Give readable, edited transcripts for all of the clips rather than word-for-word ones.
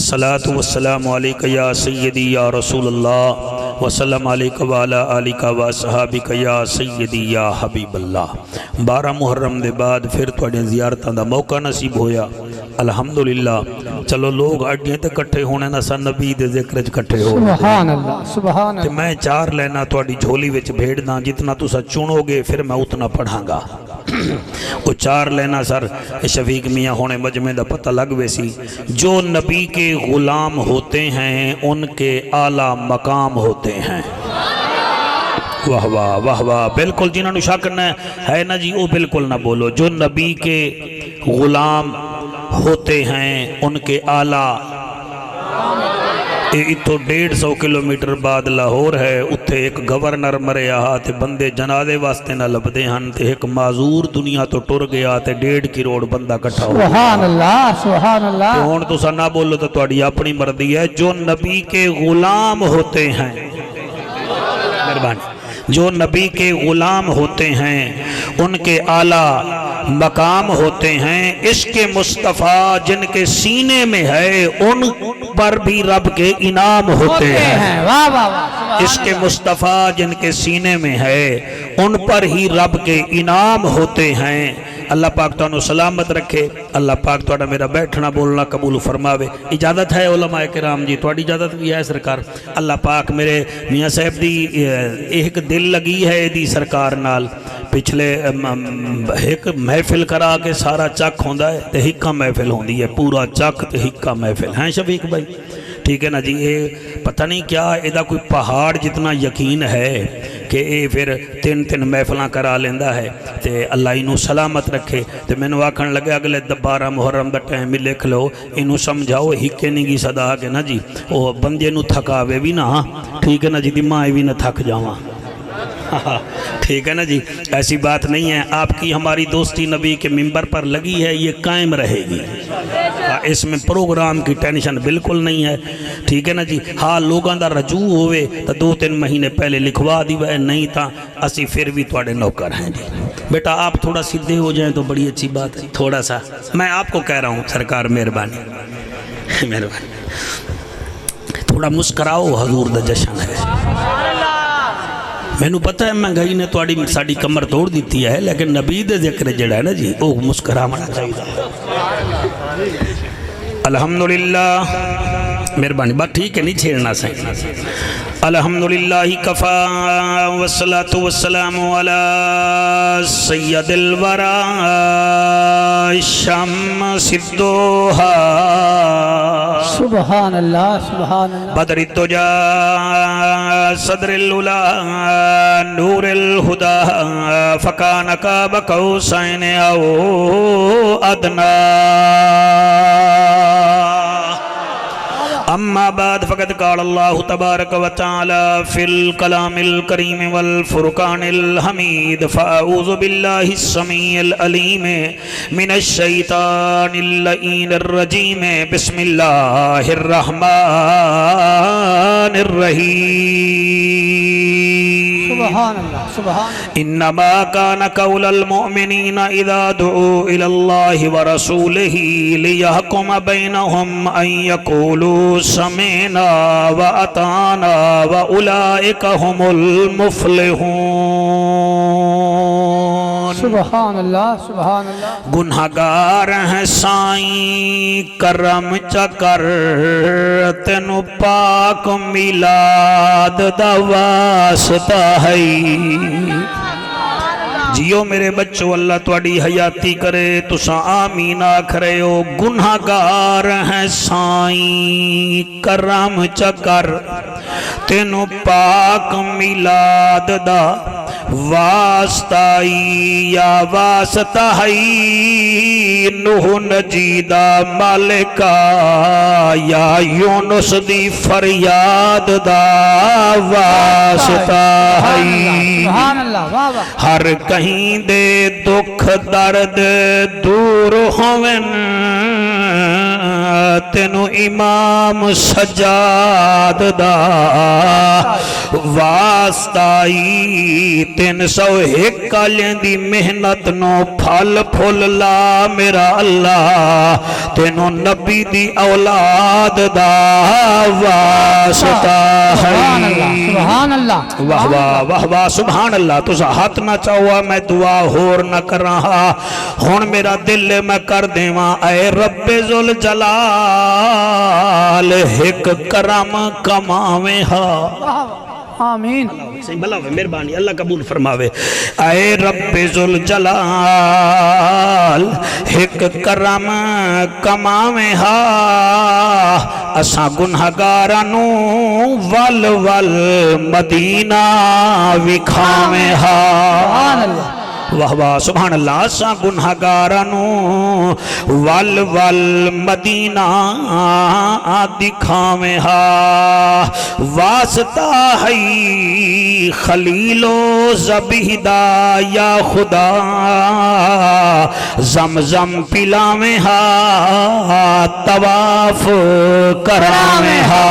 الصلاۃ والسلام علیک یا سیدی یا رسول اللہ وسلم علیک وعلی آلک و صحابک یا سیدی یا حبیب اللہ۔ 12 محرم دے بعد پھر تواڈیاں زیارتاں دا موقع نصیب ہویا الحمدللہ۔ چلو لوگ اڈیاں تے کٹھے ہونے نا سا نبی دے ذکر وچ کٹھے ہو سبحان اللہ سبحان تے اللہ۔ میں 4 لینا تواڈی جھولی وچ بھیڑ داں، جتنا تسا چنو گے پھر میں اتنا پڑھاں گا۔ وہ 4 لینا سر شفیق میاں ہونے مجمع دا پتہ لگ ویسی۔ جو نبی کے غلام ہوتے ہیں ان کے اعلیٰ مقام ہوتے ہیں۔ واہ واہ واہ واہ، بالکل جنہوں نے شک ہے نا جی وہ بالکل نہ بولو۔ جو نبی کے غلام ہوتے ہیں ان کے اعلیٰ، اتو 150 کلومیٹر بعد لاہور ہے، اتھے ایک گورنر مرے آہا تے بندے جنازے واسطے نہ لبدے ہن تے ایک معذور دنیا تو ٹر گیا تے 1.5 کروڑ بندہ کٹھا ہو گیا۔ سبحان اللہ سبحان اللہ۔ ہون تو نہ بولو تو تواڈی اپنی مرضی ہے۔ جو نبی کے غلام ہوتے ہیں، مہربانی، جو نبی کے غلام ہوتے ہیں ان کے اعلیٰ مقام ہوتے ہیں۔ عشق مصطفیٰ جن کے سینے میں ہے ان پر بھی رب کے انعام ہوتے ہیں۔ واہ واہ واہ۔ عشق مصطفیٰ جن کے سینے میں ہے ان پر ہی رب کے انعام ہوتے ہیں۔ اللہ پاک تو انہوں سلامت رکھے، اللہ پاک تو انہوں میرا بیٹھنا بولنا قبول فرماوے۔ اجازت ہے علماء کرام جی، تو انہوں اجازت بھی ہے سرکار۔ اللہ پاک میرے میاں صاحب دی ایک دل لگی ہے دی سرکار نال، پچھلے ایک محفل کرا کے سارا چک ہوندہ ہے تے ہکا محفل ہوندی ہے، پورا چک تے ہکا محفل ہیں شفیق بھائی، ٹھیک ہے نا جی۔ یہ پتہ نہیں کیا ایدہ کوئی پہاڑ جتنا یقین ہے کہ یہ پھر 3 محفلاں کرا لیندہ ہے تے اللہ انہوں سلامت رکھے۔ تے میں نے واقعن لگے اگلے 12 محرم دا ٹائم بھی لکھ لو، انہوں سمجھاؤ ہکے نہیں گی صدا کے نا جی، وہ بندے نو تھکاوے بھی نا، ٹھیک ہے نا جی، دماغ بھی نہ تھک جاواں، ٹھیک ہے نا جی۔ ایسی بات نہیں ہے، آپ کی ہماری دوستی نبی کے ممبر پر لگی ہے، یہ قائم رہے گی، اس میں پروگرام کی ٹینشن بالکل نہیں ہے، ٹھیک ہے نا جی۔ ہاں لوگاں دا رجوع ہوئے تو 2-3 مہینے پہلے لکھوا دیوائے، نہیں تا اسی پھر بھی تواڈے نوکر ہیں جی۔ بیٹا آپ تھوڑا سیدھے ہو جائیں تو بڑی اچھی بات ہے، تھوڑا سا میں آپ کو کہہ رہا ہوں سرکار مہربانی مہربانی، تھوڑا مسکراؤ، حضور دا جشن ہے۔ میں نے پتہ ہے مہنگائی نے تواڈی ساڈی کمر توڑ دیتی ہے، لیکن نبی دے ذکر جڑا ہے نا جی وہ مسکراونا چاہیے۔ الحمدللہ مہربانی، بات ٹھیک ہے، نہیں چھیڑنا صحیح۔ الحمدللہ کفا والصلاة والسلام علی سید الورا شمس الضحی سبحان اللہ سبحان اللہ۔ بدر الدجا صدر العلا نور الہدی فکان قاب قوسین او ادنی۔ اما بعد فقد قال اللہ تبارک و تعالی فی الکلام الکریم والفرقان الحمید، فاعوذ باللہ السمیع العلیم من الشیطان اللعین الرجیم، بسم اللہ الرحمن الرحیم۔ سبحان اللہ سبحان اللہ۔ انما كان قول المؤمنین اذا دعوا الى اللہ ورسولہ لیحکم بینہم ان یقولوا سمعنا وأطعنا وأولئك هم المفلحون۔ سبحان اللہ سبحان اللہ۔ گنہگار ہیں سائیں کرم چکر، تینو پاک میلاد دا واسطہ ہے۔ جیو میرے بچو، اللہ تواڈی حیاتی کرے، تساں آمین آکھ رہے ہو۔ گنہگار ہیں سائیں کرم چکر، تینو پاک میلاد دا واسطہ یا واسطہ ہے۔ نوح نجی دا مالکا یا یونس دی فریاد دا واسطہ ہے۔ سبحان اللہ واہ واہ۔ ہر کہیں دے دکھ درد دور ہوون، تینو امام سجاد دا واسطائی 301 کالیاں دی محنت نو پھل پھل لا میرا اللہ تینو نبی دی اولاد دا واسطہ ہے سبحان اللہ واہ واہ واہ واہ سبحان اللہ تسا ہاتھ نہ چاہوا میں دعا ہور نہ کر رہا ہون میرا دل میں کر دیواں اے رب ذوالجلال ایک کرم کماویں ہا آمین صحیح بھلا ہوئے مہربانی اللہ قبول فرماوے اے رب ذوالجلال ایک کرم کماویں ہا اساں گنہگارانو ول ول مدینہ وکھاویں ہا سبحان اللہ واہ واہ سبحان اللہ اساں گنہگارانو ول ول مدینہ دکھاویں ہا واسطہ ہے خلیل و ذبیح دا یا خدا زمزم پلاویں ہا طواف کراویں ہا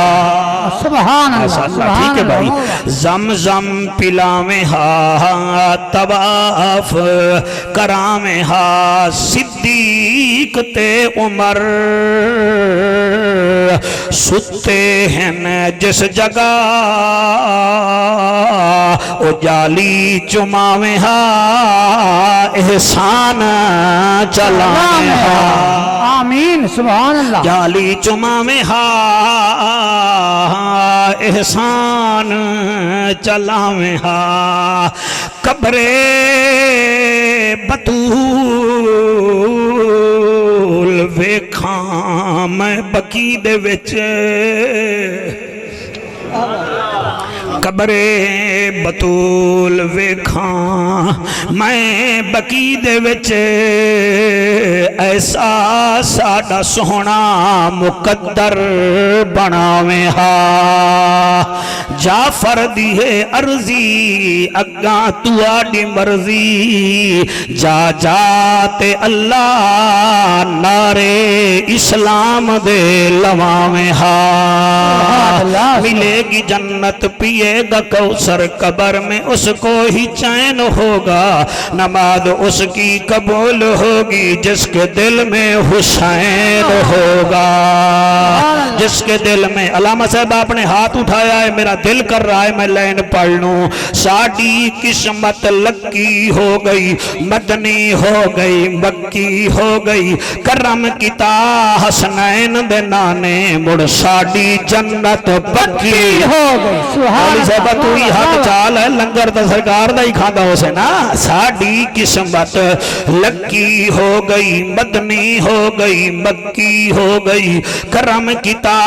سبحان ایسا اللہ اللہ ٹھیک ہے بھائی زمزم پلاویں ہا طواف کرامیں ہا صدیق تے عمر ستے ہیں جس جگہ او جالی چماویں ہا احسان چلاویں ہا آمین سبحان اللہ جالی چماویں ہا احسان چلاویں ہا قبر بطول ویکھاں میں بکی دے وچ قبر بطول ویکھاں میں بکی دے وچ ایسا ساڈا سونا مقدر بناویں ہا جعفر دی ہے عرضی اگاں تواڈی مرضی جا جاتے اللہ نعرے اسلام دے لواویں ہا ملے گی جنت پیے گا کوثر قبر میں اس کو ہی چین ہوگا نماز اس کی قبول ہوگی جس کے دل میں حسین ہوگا جس کے دل میں علامہ صاحب آپ نے ہاتھ اٹھایا ہے میرا دل کر رہا ہے میں لین پڑھ لوں ساڑی قسمت لکی ہو گئی مدنی ہو گئی مکی ہو گئی کرم کتا حسنین دے نانے مڑ ساڑی جنت پکی ہو گئی مولی صاحبہ تو ہی حق چال ہے لنگر دا سرکار دا ہی کھاندہ ہو سے نا ساڑی قسمت لکی ہو گئی مدنی ہو گئی مکی ہو گئی کرم کتا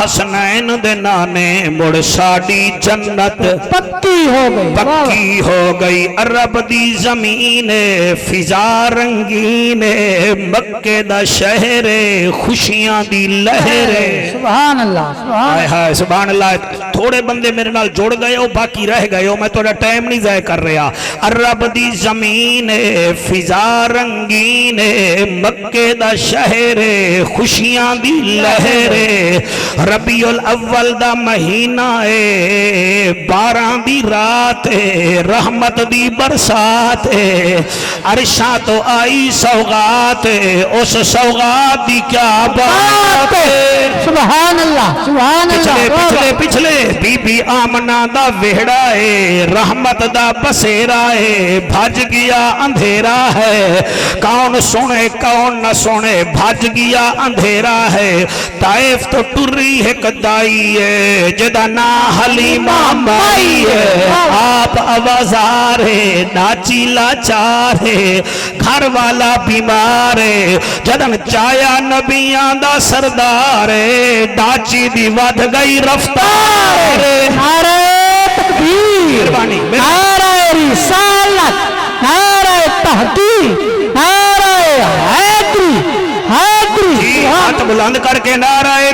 حسنین دے نانے مڑ ساڑی جنت پکی ہو گئی پکی ہو گئی عرب دی زمین فضا رنگین مکے دا شہر خوشیاں دی لہر سبحان اللہ ہائے ہائے سبحان اللہ تھوڑے بندے میرے نال جوڑ گئے ہو باقی رہ گئے ہو میں تھوڑا ٹائم نہیں ضائع کر رہا عرب دی زمین فضا رنگین مکے دا شہر خوشیاں دی لہر ربیع الاول دا مہینہ 12 دی رات رحمت دی برسات عرشاں تو آئی سوغات اس سوغات دی کیا بات سبحان اللہ سبحان اللہ پچھلے بی بی آمنہ دا وہڑا ہے رحمت دا بسیرا ہے بھاج گیا اندھیرا ہے کون سنے کون نہ سنے بھاج گیا اندھیرا ہے طائف تو ٹری ہے کدائی ہے جدا نا حلیمہ مائی ہے آپ آوازار ہے ناچی لاچار ہے گھر والا بیمار ہے جدن چایا نبیاں دا سردار ہے ڈاچی دی ود گئی رفتار نعرہ تکبیر نعرہ رسالت نعرہ تحقیق نعرہ حیدری ہاتھ بلند کر کے نعرہ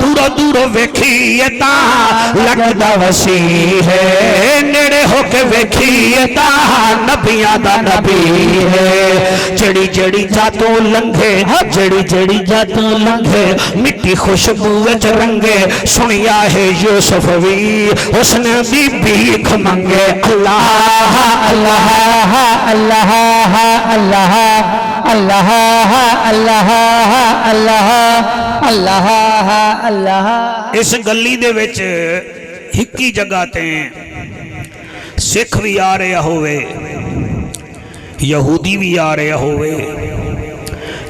دورو دورو ویکھیے تاں لگدا وسیع ہے نیڑے ہو کے ویکھیے تاں نبیاں دا نبی ہے جڑی جڑی جاتوں لنگھے جڑی جڑی جاتوں لنگھے مٹی خوشبو وچ رنگے سنیا ہے یوسف وی اس نے بھی بھیک منگے اللہ اللہ اللہ اللہ اللہ اللہ اللہ اللہ اللہ اس گلی دے وچ ہکی جگہ تے سکھ بھی آ رہا ہوئے یہودی بھی آ رہا ہوئے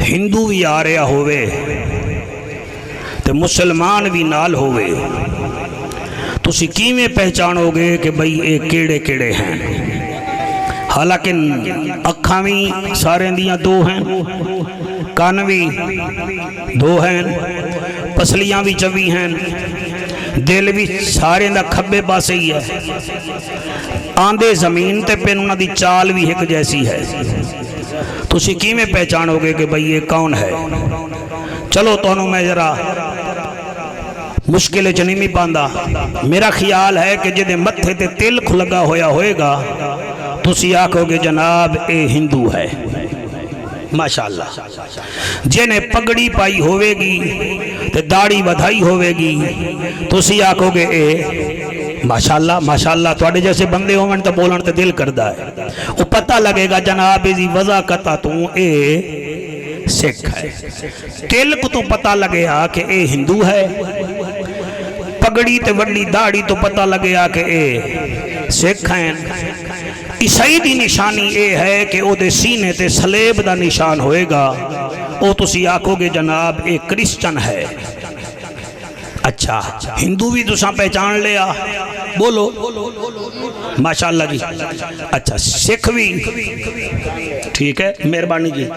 ہندو بھی آ رہا ہوئے تے مسلمان بھی نال ہوئے تسی کیویں پہچانو گے کہ بھئی اے کیڑے کیڑے ہیں حالانکہ اکھاں بھی سارے دیاں دو ہیں کان بھی دو ہیں پسلیاں بھی چوی ہیں دل بھی سارے دا کھبے پاسے ہی ہے آندے زمین تے پہ انہاں دی چال بھی ایک جیسی ہے تسی کیویں پہچانو گے کہ بھئی یہ کون ہے چلو تونوں میں ذرا مشکل چنیمی پاندہ میرا خیال ہے کہ جدے متھے تے تلک لگا ہویا ہوئے گا تسی آکھو گے جناب اے ہندو ہے ماشاءاللہ جنہیں پگڑی پائی ہوئے گی تے داڑھی بدھائی ہوئے گی تسی آکھو گے اے ماشاءاللہ ماشاءاللہ توڑے جیسے بندے ہوئے تو بولن تے دل کردہ ہے وہ پتہ لگے گا جناب ایزی وضاقتہ تو اے سکھ ہے تلک تو پتہ لگے ہا کہ اے ہندو ہے پگڑی تے وڈی داڑھی تو پتہ لگے ہا کہ اے سکھ ہیں عیسائی دی نشانی اے ہے کہ او دے سینے تے سلیب دا نشان ہوئے گا او تسی آکھو گے جناب اے کرسچن ہے اچھا ہندو بھی تساں پہچان لیا بولو ماشاءاللہ جی اچھا سکھ بھی ٹھیک ہے مہربانی جی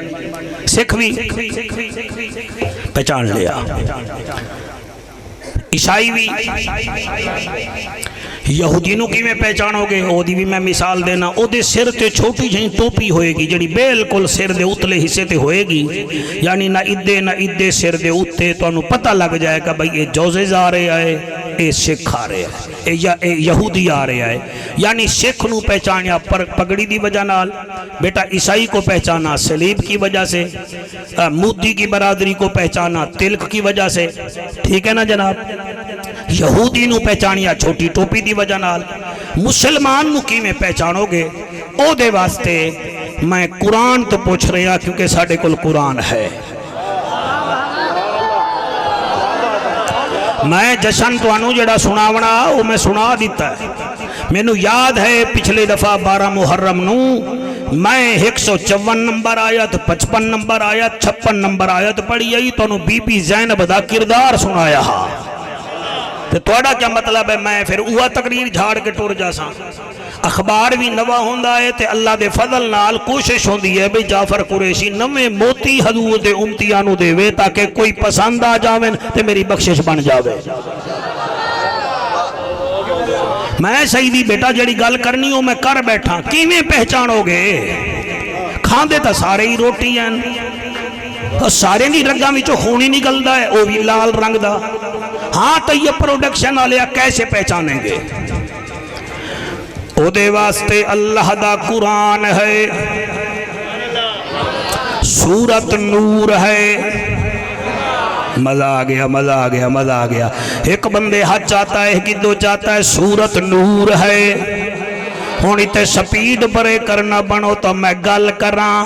سکھ بھی پہچان لیا عیسائی بھی یہودینوں کی میں پہچانو گے او دی بھی میں مثال دینا او دے سر تے چھوٹی جہیں ٹوپی ہوئے گی جڑی بالکل سر دے اتلے حصے تے ہوئے گی یعنی نہ ادے سر دے اتے تو انہوں پتہ لگ جائے گا بھئی اے جوزیز آ رہے آئے اے سکھ آ رہے آئے اے یہودی آ رہے آئے یعنی سکھ نو پہچانیا پگڑی دی وجہ نال بیٹا عیسائی کو پہچانا سلیب کی وجہ سے مودی کی برادری کو پہچانا تلک کی وجہ سے ٹھیک ہے نا جناب یہودی نو پہچانیا چھوٹی ٹوپی دی وجہ نال مسلمان نو کی میں پہچانو گے او دے واسطے میں قرآن تو پوچھ رہا کیونکہ ساڑھے کل قرآن ہے میں جشن تو انو جڑا سناونا وہ میں سنا دیتا ہے میں نو یاد ہے پچھلے دفعہ 12 محرم نو میں 154 نمبر آیت 55 نمبر آیت 56 نمبر آیت پڑھی آئی تو انو بی بی زینب دا کردار سنایا ہاں توڑا کیا مطلب ہے میں پھر اوہ تقریر جھاڑ کے ٹور جاساں اخبار بھی نوا ہوندہ ہے تے اللہ دے فضل نال کوشش ہوندی ہے بھئی جعفر قریشی نوے موتی حضور دے امتیانو دے وے تاکہ کوئی پسند آ جاویں تے میری بخشش بن جاوے میں سیدی بیٹا جڑی گل کرنی ہو میں کر بیٹھا کیویں پہچانو گے کھاندے تا سارے ہی روٹی ہیں سارے دی رنگاں وچوں خون ہی نکلدا ہے او بھی لال رنگ دا ہاں تو یہ پروڈکشن والے کیسے پہچانیں گے او دے واسطے اللہ دا قرآن ہے سورت نور ہے مزہ آ گیا مزہ آ گیا مزہ آ گیا ایک بندے ہاتھ چاہتا ہے ایک دو چاہتا ہے سورت نور ہے ہونی تے سپیڈ برے کرنا بنو تو میں گل کراں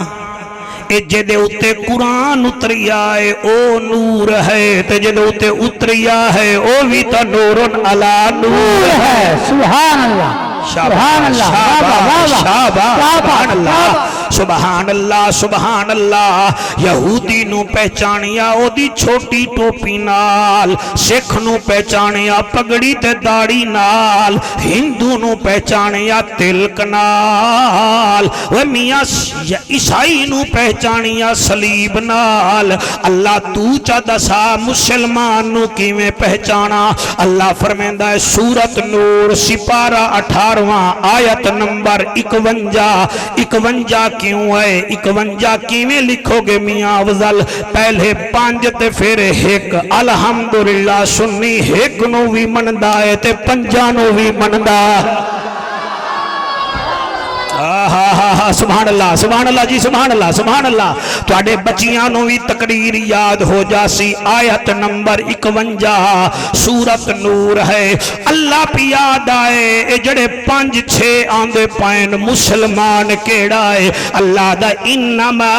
جدے اتے قرآن اتری آئے او نور ہے تے جدے اتے اتری آئے او بھی تا نورن علا نور ہے سبحان اللہ سبحان اللہ سبحان اللہ سبحان اللہ سبحان اللہ یہودی نو پہچانیا او دی چھوٹی ٹوپی نال سکھ نو پہچانیا پگڑی تے داڑی نال ہندو نو پہچانیا تلک نال وہ میاں عیسائی نو پہچانیا سلیب نال اللہ تو چا دسا مسلمان نو کی میں پہچانا اللہ فرمیندہ ہے سورت نور سپارہ 18 آیت نمبر 51 کیوں ہے 51 کیویں لکھو گے میاں افضل پہلے 5 تے پھر 1 الحمدللہ سنی 1 نو بھی مندا ہے تے 5 نو بھی مندا سبحان اللہ جی سبحان اللہ تو آڑے بچیاں نو بھی تقریر یاد ہو جاسی آیت نمبر 51 سورت نور ہے اللہ پی یاد آئے اے جڑے 5-6 آندے پائن مسلمان کیڑا ہے اللہ دا انما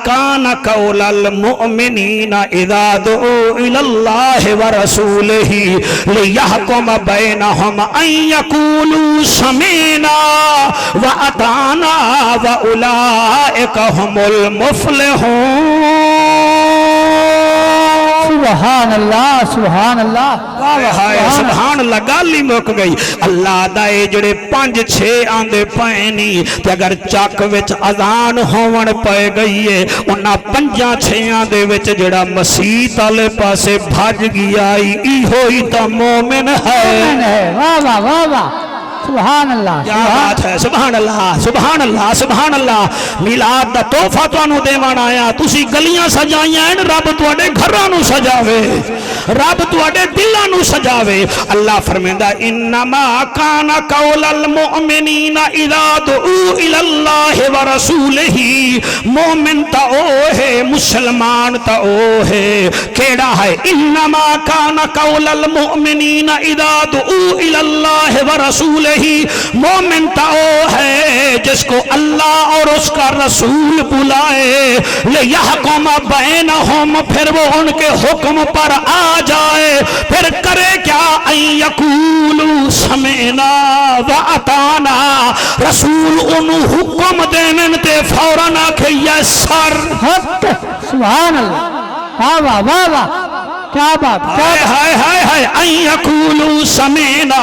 کان قول المؤمنین اذا دعو الاللہ ورسولہ لیحکم بینہم ان یقولوا سمینا وَأَطَعْنَا وَأُولَئِكَ هُمُ الْمُفْلِحُونَ سبحان اللہ سبحان اللہ سبحان اللہ گالی مک گئی اللہ دائے جڑے 5-6 آندے پائنی تے اگر چاک وچ اذان ہون پائے گئی ہے انہا 5-6 آندے وچ جڑا مسیح تالے پاسے بھاج گیا ای ہوئی تا مومن ہے واہ واہ واہ واہ سبحان اللہ کیا بات ہے سبحان اللہ سبحان اللہ سبحان اللہ میلاد دا تحفہ توانو دیوان آیا تسی گلیاں سجائیاں ہیں رب تواڈے گھرانو سجاوے رب تواڈے دلانو سجاوے اللہ فرمیندہ انما کان قول المؤمنین اذا دعو الاللہ ورسولہ مومن تا او ہے مسلمان تا او ہے کیڑا ہے انما کان قول المؤمنین اذا دعو الاللہ ورسولہ مومن تا او ہے جس کو اللہ اور اس کا رسول بلائے لیحکم بینہم پھر وہ ان کے حکم پر آ جائے پھر کرے کیا ان یقولوا سمعنا وَأَطَعْنَا رسول انہوں حکم دینن تے فوراً آکھے یس سر حق سبحان اللہ واہ واہ واہ واہ کیا بات ہائے ہائے ہائے ان یقولوا سمعنا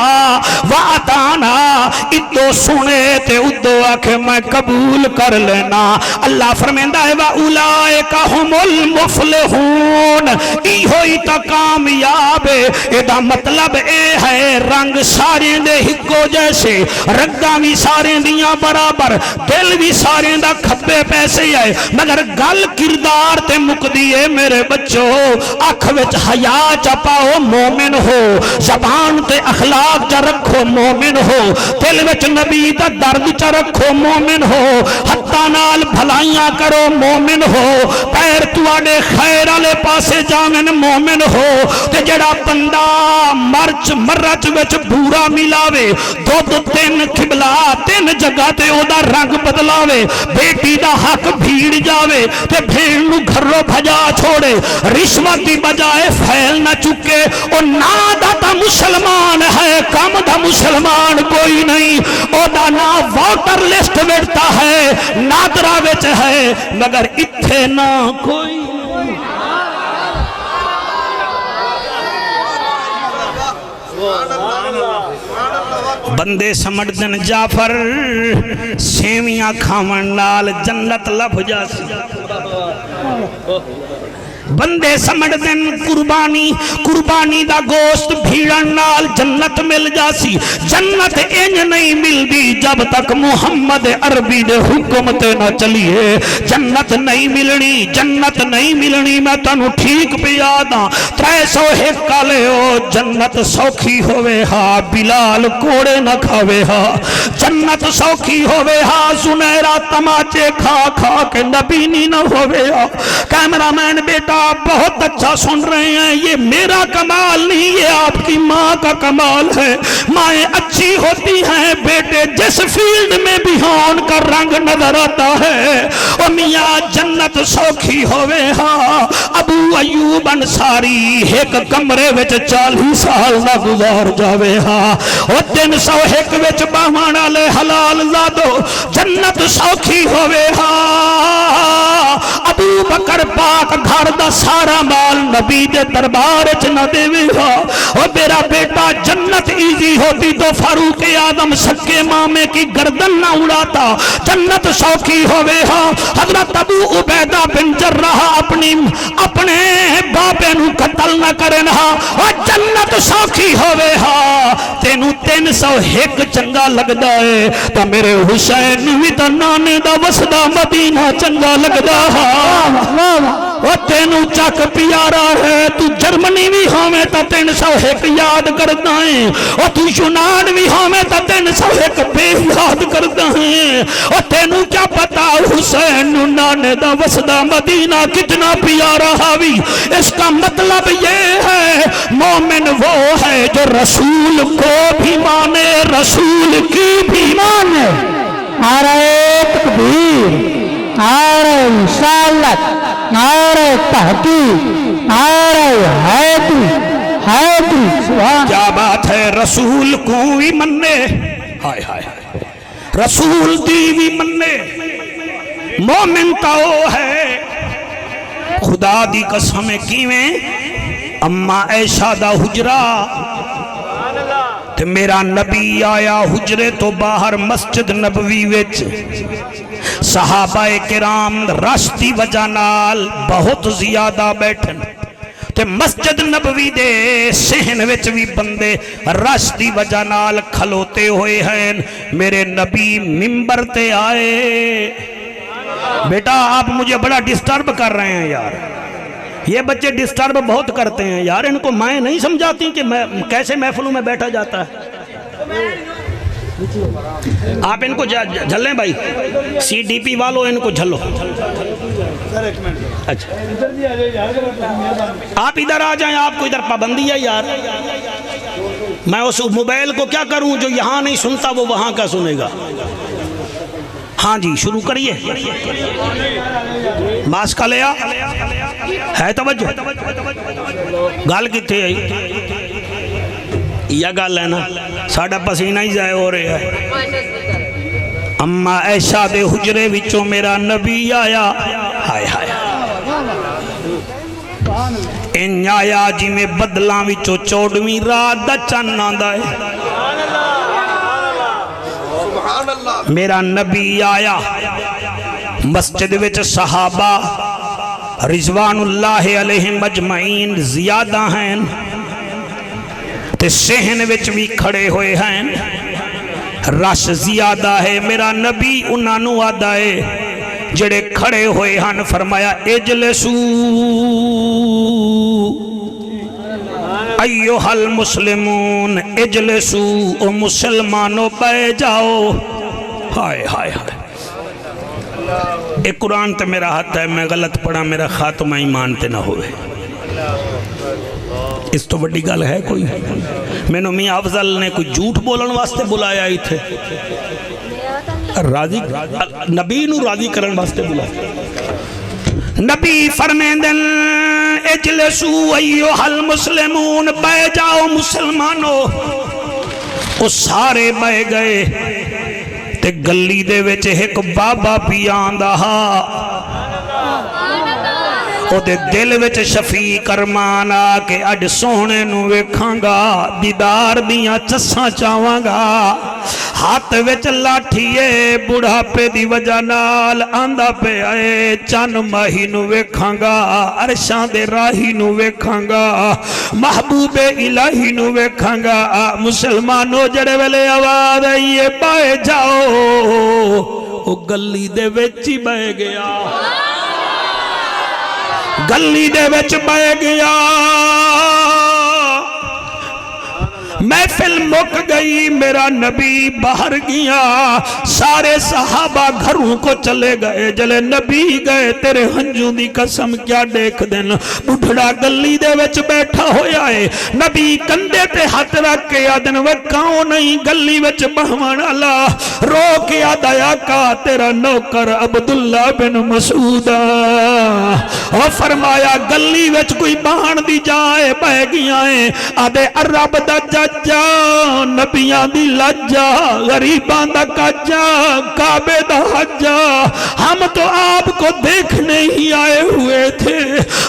وَأَطَعْنَا ادو سنے تے ادو آکھے میں قبول کر لینا اللہ فرمیندہ ہے وَأُولَئِكَ هُمُ الْمُفْلِحُونَ ای ہوئی تا کامیاب ایدہ مطلب اے ہے رنگ سارے دے ہکو جیسے رگاں بھی سارے دیاں برابر دل بھی سارے دا کھبے پیسے ہے مگر گل کردار تے مقدیے میرے بچوں آنکھ وچ حیا چپاؤ مومن ہو زبان تے اخلاق چا رکھو مومن ہو دل وچ نبی دا درد چا رکھو مومن ہو حتیٰ نال بھلائیاں کرو مومن ہو پیر تواڈے خیر والے پاسے جامن مومن ہو تے جڑا بندہ مرچ وچ بورا ملاوے دودھ 3 قبلہ 3 جگہ تے او دا رنگ بدلاوے بیٹی دا حق بھیڑ جاوے تے بھیڑ نو گھروں بھجا چھوڑے رشوت دی بجائے پھیل نہ چکے او نا دا تا مسلمان ہے کم دا مسلمان کوئی نہیں او دا نا ووٹر لسٹ ویٹتا ہے نادرہ وچ ہے مگر اتھے نہ کوئی بندے سمجھ دن جعفر سیویاں کھاون نال جنت لب جاسی بندے سمجھ دن قربانی دا گوشت بھیڑن نال جنت مل جاسی جنت انج نہیں مل دی جب تک محمد عربی دے حکم تے نہ چلیے جنت نہیں ملنی میں تنو ٹھیک پہ یاداں 301 کالے ہو جنت سوکھی ہوئے ہا بلال کوڑے نہ کھاوے ہا جنت سوکھی ہوئے ہا زنیرہ تماچے کھا کے نبینی نہ ہوئے ہا کیمرامین بیٹا بہت اچھا سن رہے ہیں یہ میرا کمال نہیں یہ آپ کی ماں کا کمال ہے مائیں اچھی ہوتی ہیں بیٹے جس فیلڈ میں بھی ان کا رنگ نظر آتا ہے او میاں جنت سوکھی ہوئے ہاں ابو ایوب انصاری ایک کمرے وچ 40 سال نہ گزار جاوے ہاں او 301 وچ باہمان والے حلال زادو جنت سوکھی ہوئے ہاں ابو بکر پاک گھر دا سارا مال نبی دے دربار چ نہ دے ہا او میرا بیٹا جنت ایزی ہوتی تو فاروق اعظم سکے مامے کی گردن نہ اڑاتا جنت سوکھی ہوئے ہا حضرت ابو عبیدہ بن جراح اپنے باپے نو قتل نہ کرن ہا او جنت سوکھی ہوئے ہا تے تینوں 301 چنگا لگدا ہے تو میرے حسین بھی تو نانے دا وسدا مدینہ چنگا لگدا ہے تینوں چک پیارا ہے تو جرمنی بھی ہوئے تو 301 یاد کردا ہے تو یونان بھی ہوئے تو 301 بے یاد کردا ہے تینوں کیا پتا حسین نانے دا وسدا مدینہ کتنا پیارا حاوی اس کا مطلب یہ ہے مومن وہ ہے جو رسول کو بھی مانے رسول کی بھی مانے نعرہ تکبیر نعرہ رسالت نعرہ تحقیق نعرہ حیدری سبحان کیا بات ہے رسول کو بھی مننے ہائے ہائے رسول دی بھی مننے مومن کا وہ ہے خدا دی قسم کیویں اما عائشہ دا حجرہ تے میرا نبی آیا حجرے تو باہر مسجد نبوی وچ صحابہ کرام رشتی وجہ نال بہت زیادہ بیٹھن تے مسجد نبوی دے صحن وچ بھی بندے رشتی وجہ نال کھلوتے ہوئے ہیں میرے نبی ممبر تے آئے بیٹا آپ مجھے بڑا ڈسٹرب کر رہے ہیں یار یہ بچے ڈسٹرب بہت کرتے ہیں یار ان کو مائیں نہیں سمجھاتی کہ کیسے محفلوں میں بیٹھا جاتا ہے آپ ان کو جھلیں بھائی سی ڈی پی والو ان کو جھلو اچھا آپ ادھر آ جائیں آپ کو ادھر پابندی ہے یار میں اس موبائل کو کیا کروں جو یہاں نہیں سنتا وہ وہاں کا سنے گا ہاں جی شروع کریے ماس کا لیا ہے توجہ گال کتے آئی یا گال ہے نا ساڑھا پسینہ ہی جائے ہو رہے ہیں اما عائشہ دے حجرے وچوں میرا نبی آیا ہائے ہائے ان آیا جی میں بدلاں وچوں 14ویں رات دا چن آندا ہے میرا نبی آیا مسجد وچ صحابہ رضوان اللہ علیہ مجمعین زیادہ ہیں تے صحن وچ بھی کھڑے ہوئے ہیں رش زیادہ ہے میرا نبی انہاں نوں آدا ہے جڑے کھڑے ہوئے ہیں فرمایا اجلسو ایوہ المسلمون اجلسو او مسلمانوں پہ جاؤ ہائے ہائے ہائے ایک قرآن تے میرا ہاتھ ہے میں غلط پڑھا میرا خاتمہ ایمان تے نہ ہوئے اس تو بڑی گل ہے کوئی میں نے میاں افضل نے کوئی جھوٹ بولن واسطے بلایا ہی تھے راضی نبی نو راضی کرن واسطے بلایا نبی فرمیندن اجلسو ایوہ المسلمون بے جاؤ مسلمانوں وہ سارے بے گئے تے گلی دے وچ ایک بابا پیان دہا او دے دل وچ شفیق ارمان آ کے اڈ سونے نو ویکھاں گا دیدار دیاں چساں چاواں گا ہاتھ وچ لاٹھیے بڑھاپے دی وجہ نال آندا پہ آئے چن ماہی نو ویکھاں گا عرشاں دے راہی نو ویکھاں گا محبوب الہی نو ویکھاں گا مسلمانوں جڑے ویلے آواز آئیے پائے جاؤ او گلی دے وچ ہی بہ گیا گلی دے وچ بہ گیا محفل مک گئی میرا نبی باہر گیا سارے صحابہ گھروں کو چلے گئے جلے نبی گئے تیرے ہنجوں دی قسم کیا دیکھ دن بڑھڑا گلی دے وچ بیٹھا ہویا ہے نبی کندے تے ہاتھ رکھ کے آدن وکاؤں نہیں گلی وچ بہمان اللہ رو کے آدایا کا تیرا نوکر عبداللہ بن مسعود اور فرمایا گلی وچ کوئی بہان دی جائے بہ گیا ہے آدھے عرب دا جا نبیاں دی لجا غریبان دا کجا کعبے دا حجا ہم تو آپ کو دیکھنے ہی آئے ہوئے تھے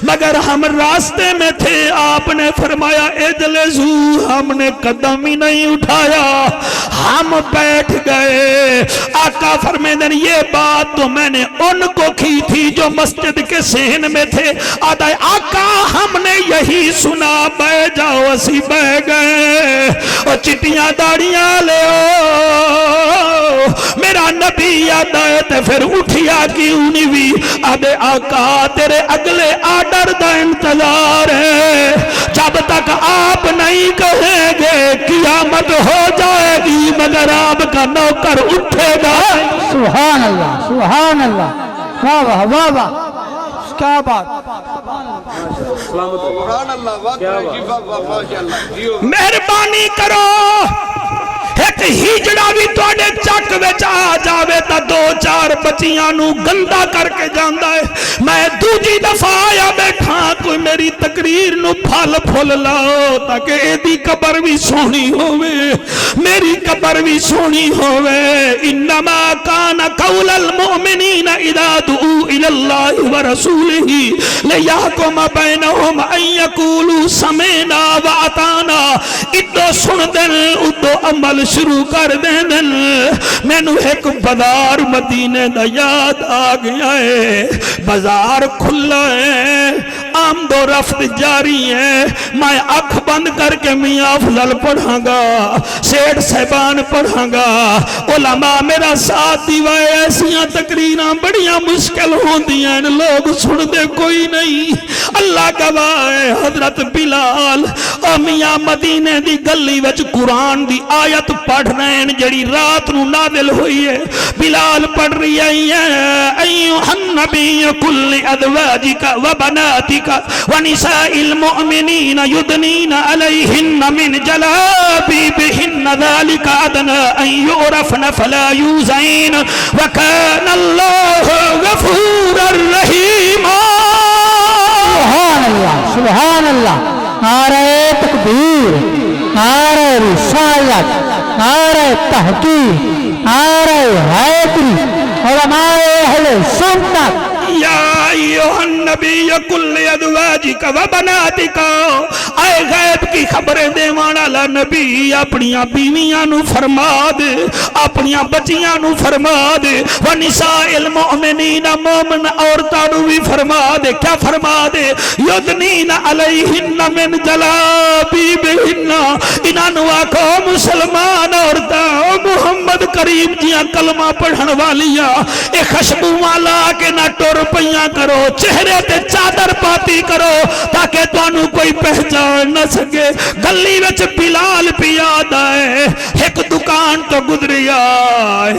مگر ہم راستے میں تھے آپ نے فرمایا اجلسو ہم نے قدم ہی نہیں اٹھایا ہم بیٹھ گئے آقا فرمیدن یہ بات تو میں نے ان کو کی تھی جو مسجد کے صحن میں تھے آقا ہم نے یہی سنا بہ جاؤ اسی بہ گئے او چٹیاں داڑیاں لے میرا نبی یاد آئے تے پھر اٹھیا کیوں نہیں بھی آدھے آقا تیرے اگلے آرڈر دا انتظار ہے جب تک آپ نہیں کہیں گے قیامت ہو جائے گی مگر آپ کا نوکر اٹھے گا سبحان اللہ سبحان اللہ واہ واہ واہ واہ کیا بات مہربانی کرو ایک ہیجڑا بھی توڑے چک وچ آ جاوے تا دو چار بچیاں نو گندہ کر کے جاندہ ہے میں دوجی دفعہ آیا بیٹھا کوئی میری تقریر نو پھل پھل لاؤ تاکہ ایدی قبر بھی سونی ہوئے میری قبر بھی سونی ہوئے انما کان قول المؤمنین اذا دعو الاللہ ورسولہ لیحکم بینہم ان یقولوا سمعنا واطعنا ادو سن دن ادو عمل شروع کر دیں میں نو ایک بازار مدینے دا یاد آ گیا ہے بازار کھلا ہے آمد و رفت جاری ہے میں آنکھ بند کر کے میاں افضل پڑھاں گا سیٹ صاحبان پڑھاں گا علماء میرا ساتھ دیوائے ایسیاں تقریراں بڑیاں مشکل ہوں دیاں لوگ سن دے کوئی نہیں اللہ گواہ ہے حضرت بلال او میاں مدینے دی گلی وچ قرآن دی آیت پڑھ رہے ہیں جڑی رات نو نازل ہوئی ہے بلال پڑھ رہی ہے ایوہ النبی کل ازواجک و بناتک و نساء المؤمنین یدنین علیہن من جلابیبہن ذالک ادنا ان یعرفن فلا یوزین وکان اللہ غفورا رحیما سبحان اللہ سبحان اللہ نعرہ تکبیر نعرہ رسالت نعرہ تحقیق نعرہ حیدری علماء اہل سنت یا ایوہ النبی کل ازواجک و بناتک اے غیب کی خبریں دیوانا لا نبی اپنیاں بیویاں نو فرما دے اپنیاں بچیاں نو فرما دے و نساء المؤمنین مومن عورتاں نو بھی فرما دے کیا فرما دے یدنین علیہن من جلابیبہن انہاں نو آکھو مسلمان عورتاں او محمد کریم جیاں کلمہ پڑھن والیاں اے خشبو والا کے نہ ٹور پیاں کرو چہرے تے چادر پاتی کرو تاکہ توانو کوئی پہچان نہ سکے گلی وچ بلال پیاد آئے ایک دکان تو گزریا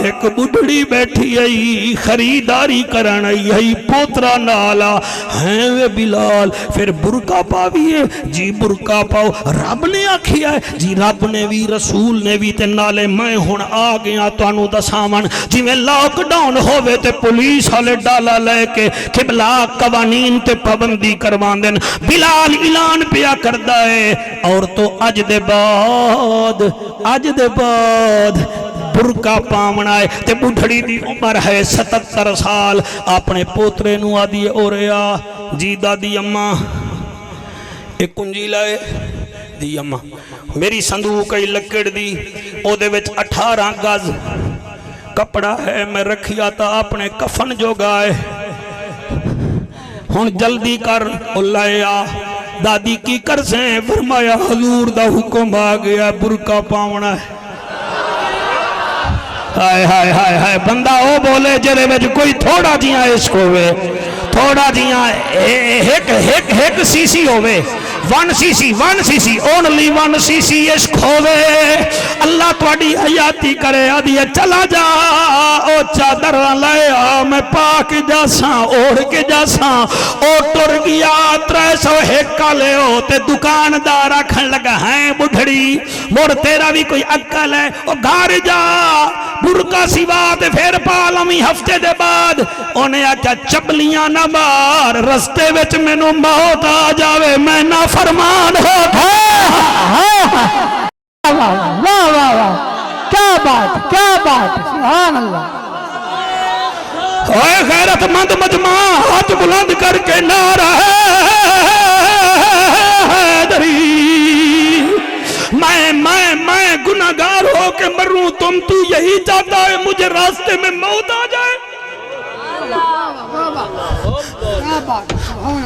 ایک بڑھڑی بیٹھی آئی خریداری کرن آئی پوترا نالا ہیں وے بلال پھر برکا پاویے جی برکا پاؤ رب نے آکھیا ہے جی رب نے بھی رسول نے بھی تے نالے میں ہون آ گیا توانو دسامن جی میں لاک ڈاؤن ہوئے تے پولیس والے ڈالا لے کے قبلہ قوانین تے پابندی کروان دین بلال اعلان پیا کردا ہے اور تو اج دے بعد برکا پامنا ہے تے بڑھڑی دی عمر ہے 77 سال اپنے پوترے نو آدھی اوریا جی دادی اماں ایک کنجی لائے دی اماں میری صندوق ای لکڑ دی او دے وچ 18 گز کپڑا ہے میں رکھیا تا اپنے کفن جو گائے ہون جلدی کر اللہ آ دادی کی کر سے فرمایا حضور دا حکم آ گیا برکا پاونا ہے ہائے ہائے ہائے ہائے بندہ او بولے جرے وچ کوئی تھوڑا جیاں عشق ہوئے تھوڑا جیاں ایک سی سی ہوئے 1 cc only 1 cc عشق ہوئے اللہ تواڈی حیاتی کرے آدھی چلا جا او چادر لائے میں پاک جاساں اوڑھ کے جاساں او ٹر گیا 301 کا لے او تے دکاندار آکھن لگا ہیں بڑھڑی مڑ تیرا بھی کوئی عقل ہے او گھر جا برکا سوا تے پھر پالمی ہفتے دے بعد انہیں آکھا چبلیاں نہ مار رستے وچ مینوں موت آ جاوے میں نہ فرمان ہو واہ واہ واہ کیا بات سبحان اللہ اے غیرت مند مجمع ہاتھ بلند کر کے نعرہ حیدری میں گناہگار ہو کے مروں تم تو یہی چاہتا ہے مجھے راستے میں موت آ جائے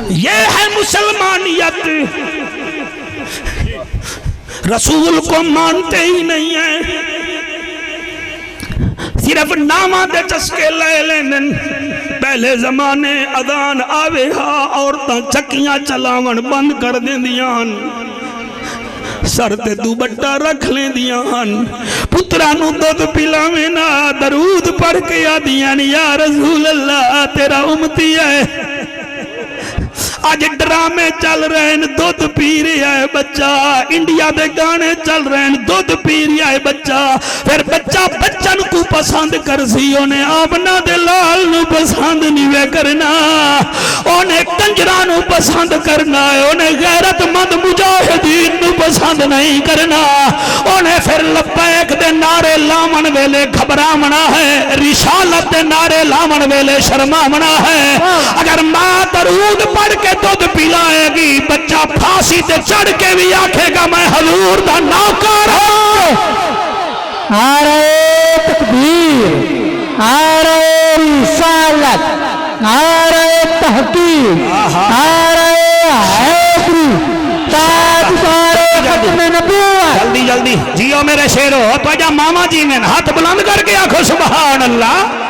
یہ ہے مسلمانیت رسول کو مانتے ہی نہیں ہیں، صرف نامہ دے چسکے لے لین۔ پہلے زمانے اذان آوے ہا عورتاں چکیاں چلاون بند کر دیندیاں، سر تے دوپٹہ رکھ لیندیاں، پترانو دودھ پلاویں نا، درود پڑھ کے آدیاں یا رسول اللہ تیرا امتی ہے۔ آج ڈرامے چل رہے ہیں دودھ پی رہا ہے بچہ، انڈیا دے گانے چل رہے ہیں دودھ پی رہا ہے بچہ، پھر بچہ بچن کو پسند کر سی، انہیں آمنہ دے لال نو پسند نہیں وے کرنا، انہیں کنجرانو پسند کرنا ہے، انہیں غیرت مند مجاہدین نو پسند نہیں کرنا، انہیں پھر لبیک دے نعرے لامن ویلے گھبرامنا ہے، رسالت دے نعرے لامن ویلے شرمامنا ہے۔ اگر ماں درود پڑھ کے دودھ پلائے گی، بچہ پھانسی تے چڑھ کے بھی آکھے گا میں حضور دا نوکر ہوں۔ نعرہ تکبیر، نعرہ رسالت، نعرہ تحقیق، نعرہ حیدری، تاجدار ختم نبوت۔ جلدی جلدی جیو میرے شیرو، تو جا ماما جی میں ہاتھ بلند کر کے آکھو سبحان اللہ۔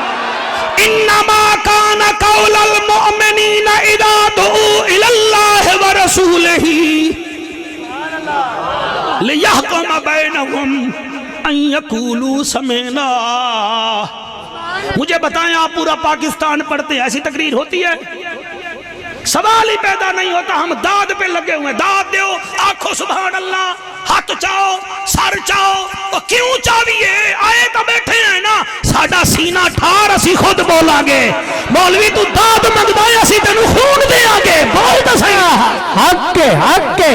انما کان قول المؤمنین اذا دعوا الی اللہ ورسولہ لیحکم بینہم ان یقولوا سمعنا۔ مجھے بتائیں آپ پورا پاکستان پڑھتے ہیں، ایسی تقریر ہوتی ہے؟ سوال ہی پیدا نہیں ہوتا، ہم داد پہ لگے ہوئے ہیں، داد دیو، آنکھو سبحان اللہ، ہاتھ چاہو، سر چاہو، وہ کیوں چاہیے؟ آئے تو بیٹھے ہیں نا، ساڑھا سینہ ٹھار اسی خود بولا گے، مولوی تو داد مندائی اسی تینو خون دیا گے، بول تو صحیح، حق کے حق کے،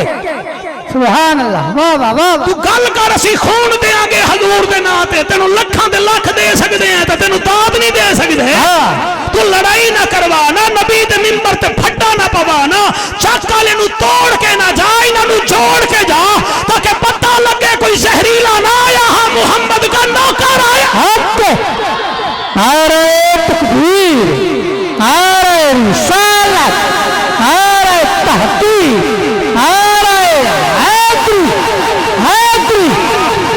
سبحان اللہ، واہ واہ واہ، تو گل کر اسی خون دیا گے حضور دے ناتے، تینو لکھاں دے لکھ دے سکتے ہیں تو تینو داد نہیں دے سکتے ہیں۔ تو لڑائی نہ کروانا، نبی دے ممبر تے پھٹا نہ پوانا، چاکالے نو توڑ کے نہ جا، انہاں نو جوڑ کے جا، تاکہ پتہ لگے کوئی زہریلا نہ آیا، ہاں محمد کا نوکر آیا۔ حق کے، نعرہ تکبیر، نعرہ رسالت، نعرہ تحقیق، نعرہ حیدری، حیدری،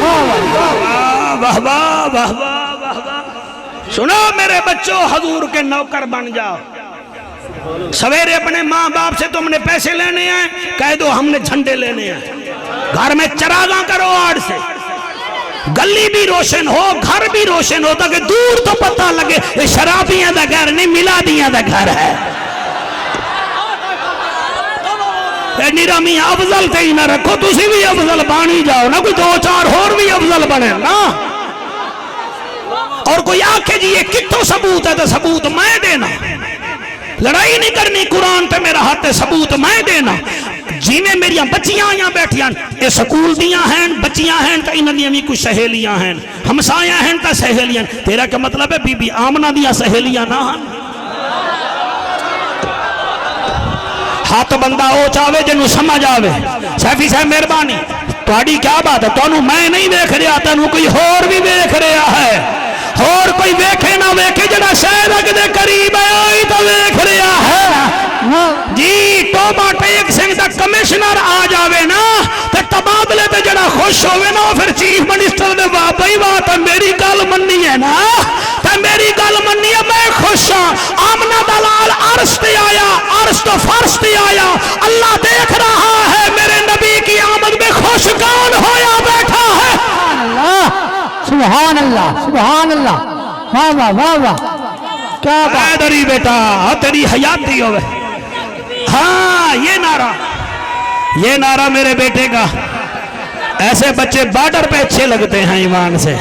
واہ واہ واہ واہ واہ واہ۔ سنو میرے بچوں، حضور کے نوکر بن جاؤ۔ سویرے اپنے ماں باپ سے تم نے پیسے لینے ہیں، کہہ دو ہم نے جھنڈے لینے ہیں، گھر میں چراغاں کرو آڑ سے، گلی بھی روشن ہو، گھر بھی روشن ہو، تاکہ دور تو پتہ لگے یہ شرابیاں دا گھر نہیں، میلادیاں دا گھر ہے۔ اے نیرا میاں افضل تے ہی نہ رکھو، تسی بھی افضل بانی جاؤ نا، کوئی دو چار اور بھی افضل بنے نا۔ اور کوئی آکھے جی یہ کتوں ثبوت ہے تو ثبوت میں دینا، لڑائی نہیں کرنی، قرآن تے میرا ہاتھ ثبوت میں دینا۔ جی میں میریاں بچیاں آیاں بیٹھیاں، یہ سکول دیاں ہیں، بچیاں ہیں تو انہاں دیاں بھی کچھ سہیلیاں ہیں، ہمسایاں ہیں تو سہیلیاں، تیرا کیا مطلب ہے بی بی آمنہ دیاں سہیلیاں نہ ہیں؟ ہاتھ بندہ او چاہوے جنہوں سمجھ آوے۔ سیفی صاحب مہربانی، تہاڈی کیا بات ہے؟ تانوں میں نہیں دیکھ رہا، تانوں کوئی اور بھی دیکھ رہا ہے، اور کوئی ویکھے نہ ویکھے، جڑا شہرک دے قریب ہے وہی تو ویکھ رہا ہے۔ جی ٹوبا ٹیک سنگھ دا کمشنر آ جاوے نا تے تبادلے تے جڑا خوش ہوئے نا، پھر چیف منسٹر دے واہ بھائی واہ تے میری گل مننی ہے نا، تے میری گل مننی ہے، میں خوش ہاں۔ آمنہ دلال عرش تے آیا، عرش تو فرش تے آیا، اللہ دیکھ رہا ہے میرے نبی کی آمد میں خوش کون ہویا بیٹھا ہے۔ سبحان اللہ، سبحان اللہ، واہ واہ واہ واہ، کیا بات۔ حیدری بیٹا تیری حیاتی ہوئے، ہاں یہ نعرہ میرے بیٹے کا، ایسے بچے بارڈر پہ اچھے لگتے ہیں ایمان سے۔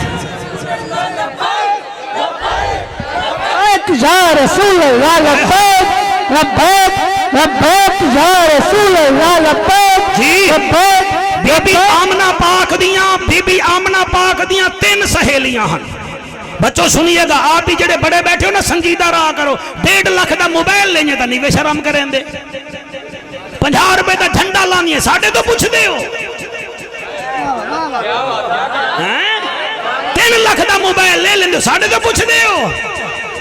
یا رسول اللہ لبیک لبیک لبیک، یا رسول اللہ لبیک جی لبیک۔ بی بی آمنہ پاک دیاں 3 سہیلیاں ہیں۔ بچوں سنیے گا، آپ بھی جڑے بڑے بیٹھے ہو نا سنجیدہ رہا کرو، 1.5 لاکھ دا موبائل لینے تا نہیں بے شرم کریں دے، 50 روپے دا جھنڈا لانی ہے، ساڑھے تو پوچھ دے ہو، 3 لاکھ دا موبائل لے لیں دے، ساڑھے تو پوچھ دے ہو،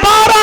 12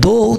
2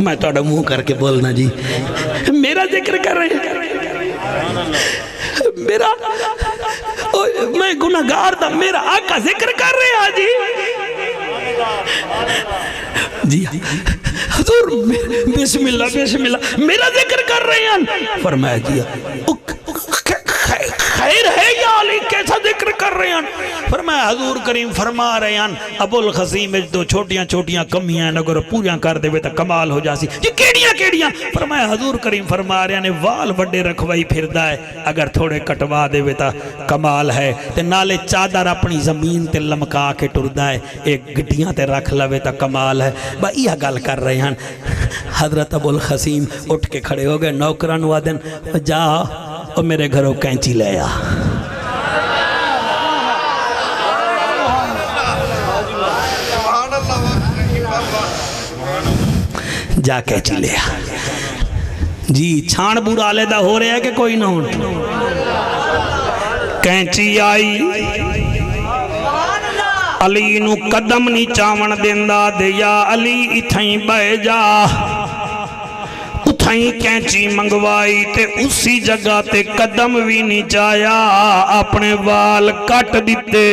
میں تھوڑا منہ کر کے بولنا جی میرا ذکر کر رہے ہیں میرا میں گناہگار تھا میرا آقا ذکر کر رہے ہیں جی حضور بسم اللہ میرا ذکر کر رہے ہیں فرمایا جی خیر ہے یا علی کیسا ذکر کر رہے ہیں فرمایا حضور کریم فرما رہے ہیں ابو الخصیم دو چھوٹیاں کمیاں اگر پوریاں کر دے تو کمال ہو جاسی یہ کیڑیاں فرمایا حضور کریم فرما رہے ہیں وال وڈے رکھوائی پھردا ہے اگر تھوڑے کٹوا دے تو کمال ہے تے نالے چادر اپنی زمین تے لمکا کے ٹردا ہے ایک گڈیاں تے رکھ لوے تو کمال ہے با یہ گل کر رہے ہیں حضرت ابو الخصیم اٹھ کے کھڑے ہو گئے نوکران وادن جا اور میرے گھروں کینچی لے آ جا کینچی لے آ جی چھان بورا لیدہ ہو رہے ہے کہ کوئی نہ ہو کینچی آئی علی نو قدم نی چاون دیندہ دے یا علی اتھائیں بے جا اتھائیں کینچی منگوائی تے اسی جگہ تے قدم بھی نہیں جایا اپنے وال کٹ دیتے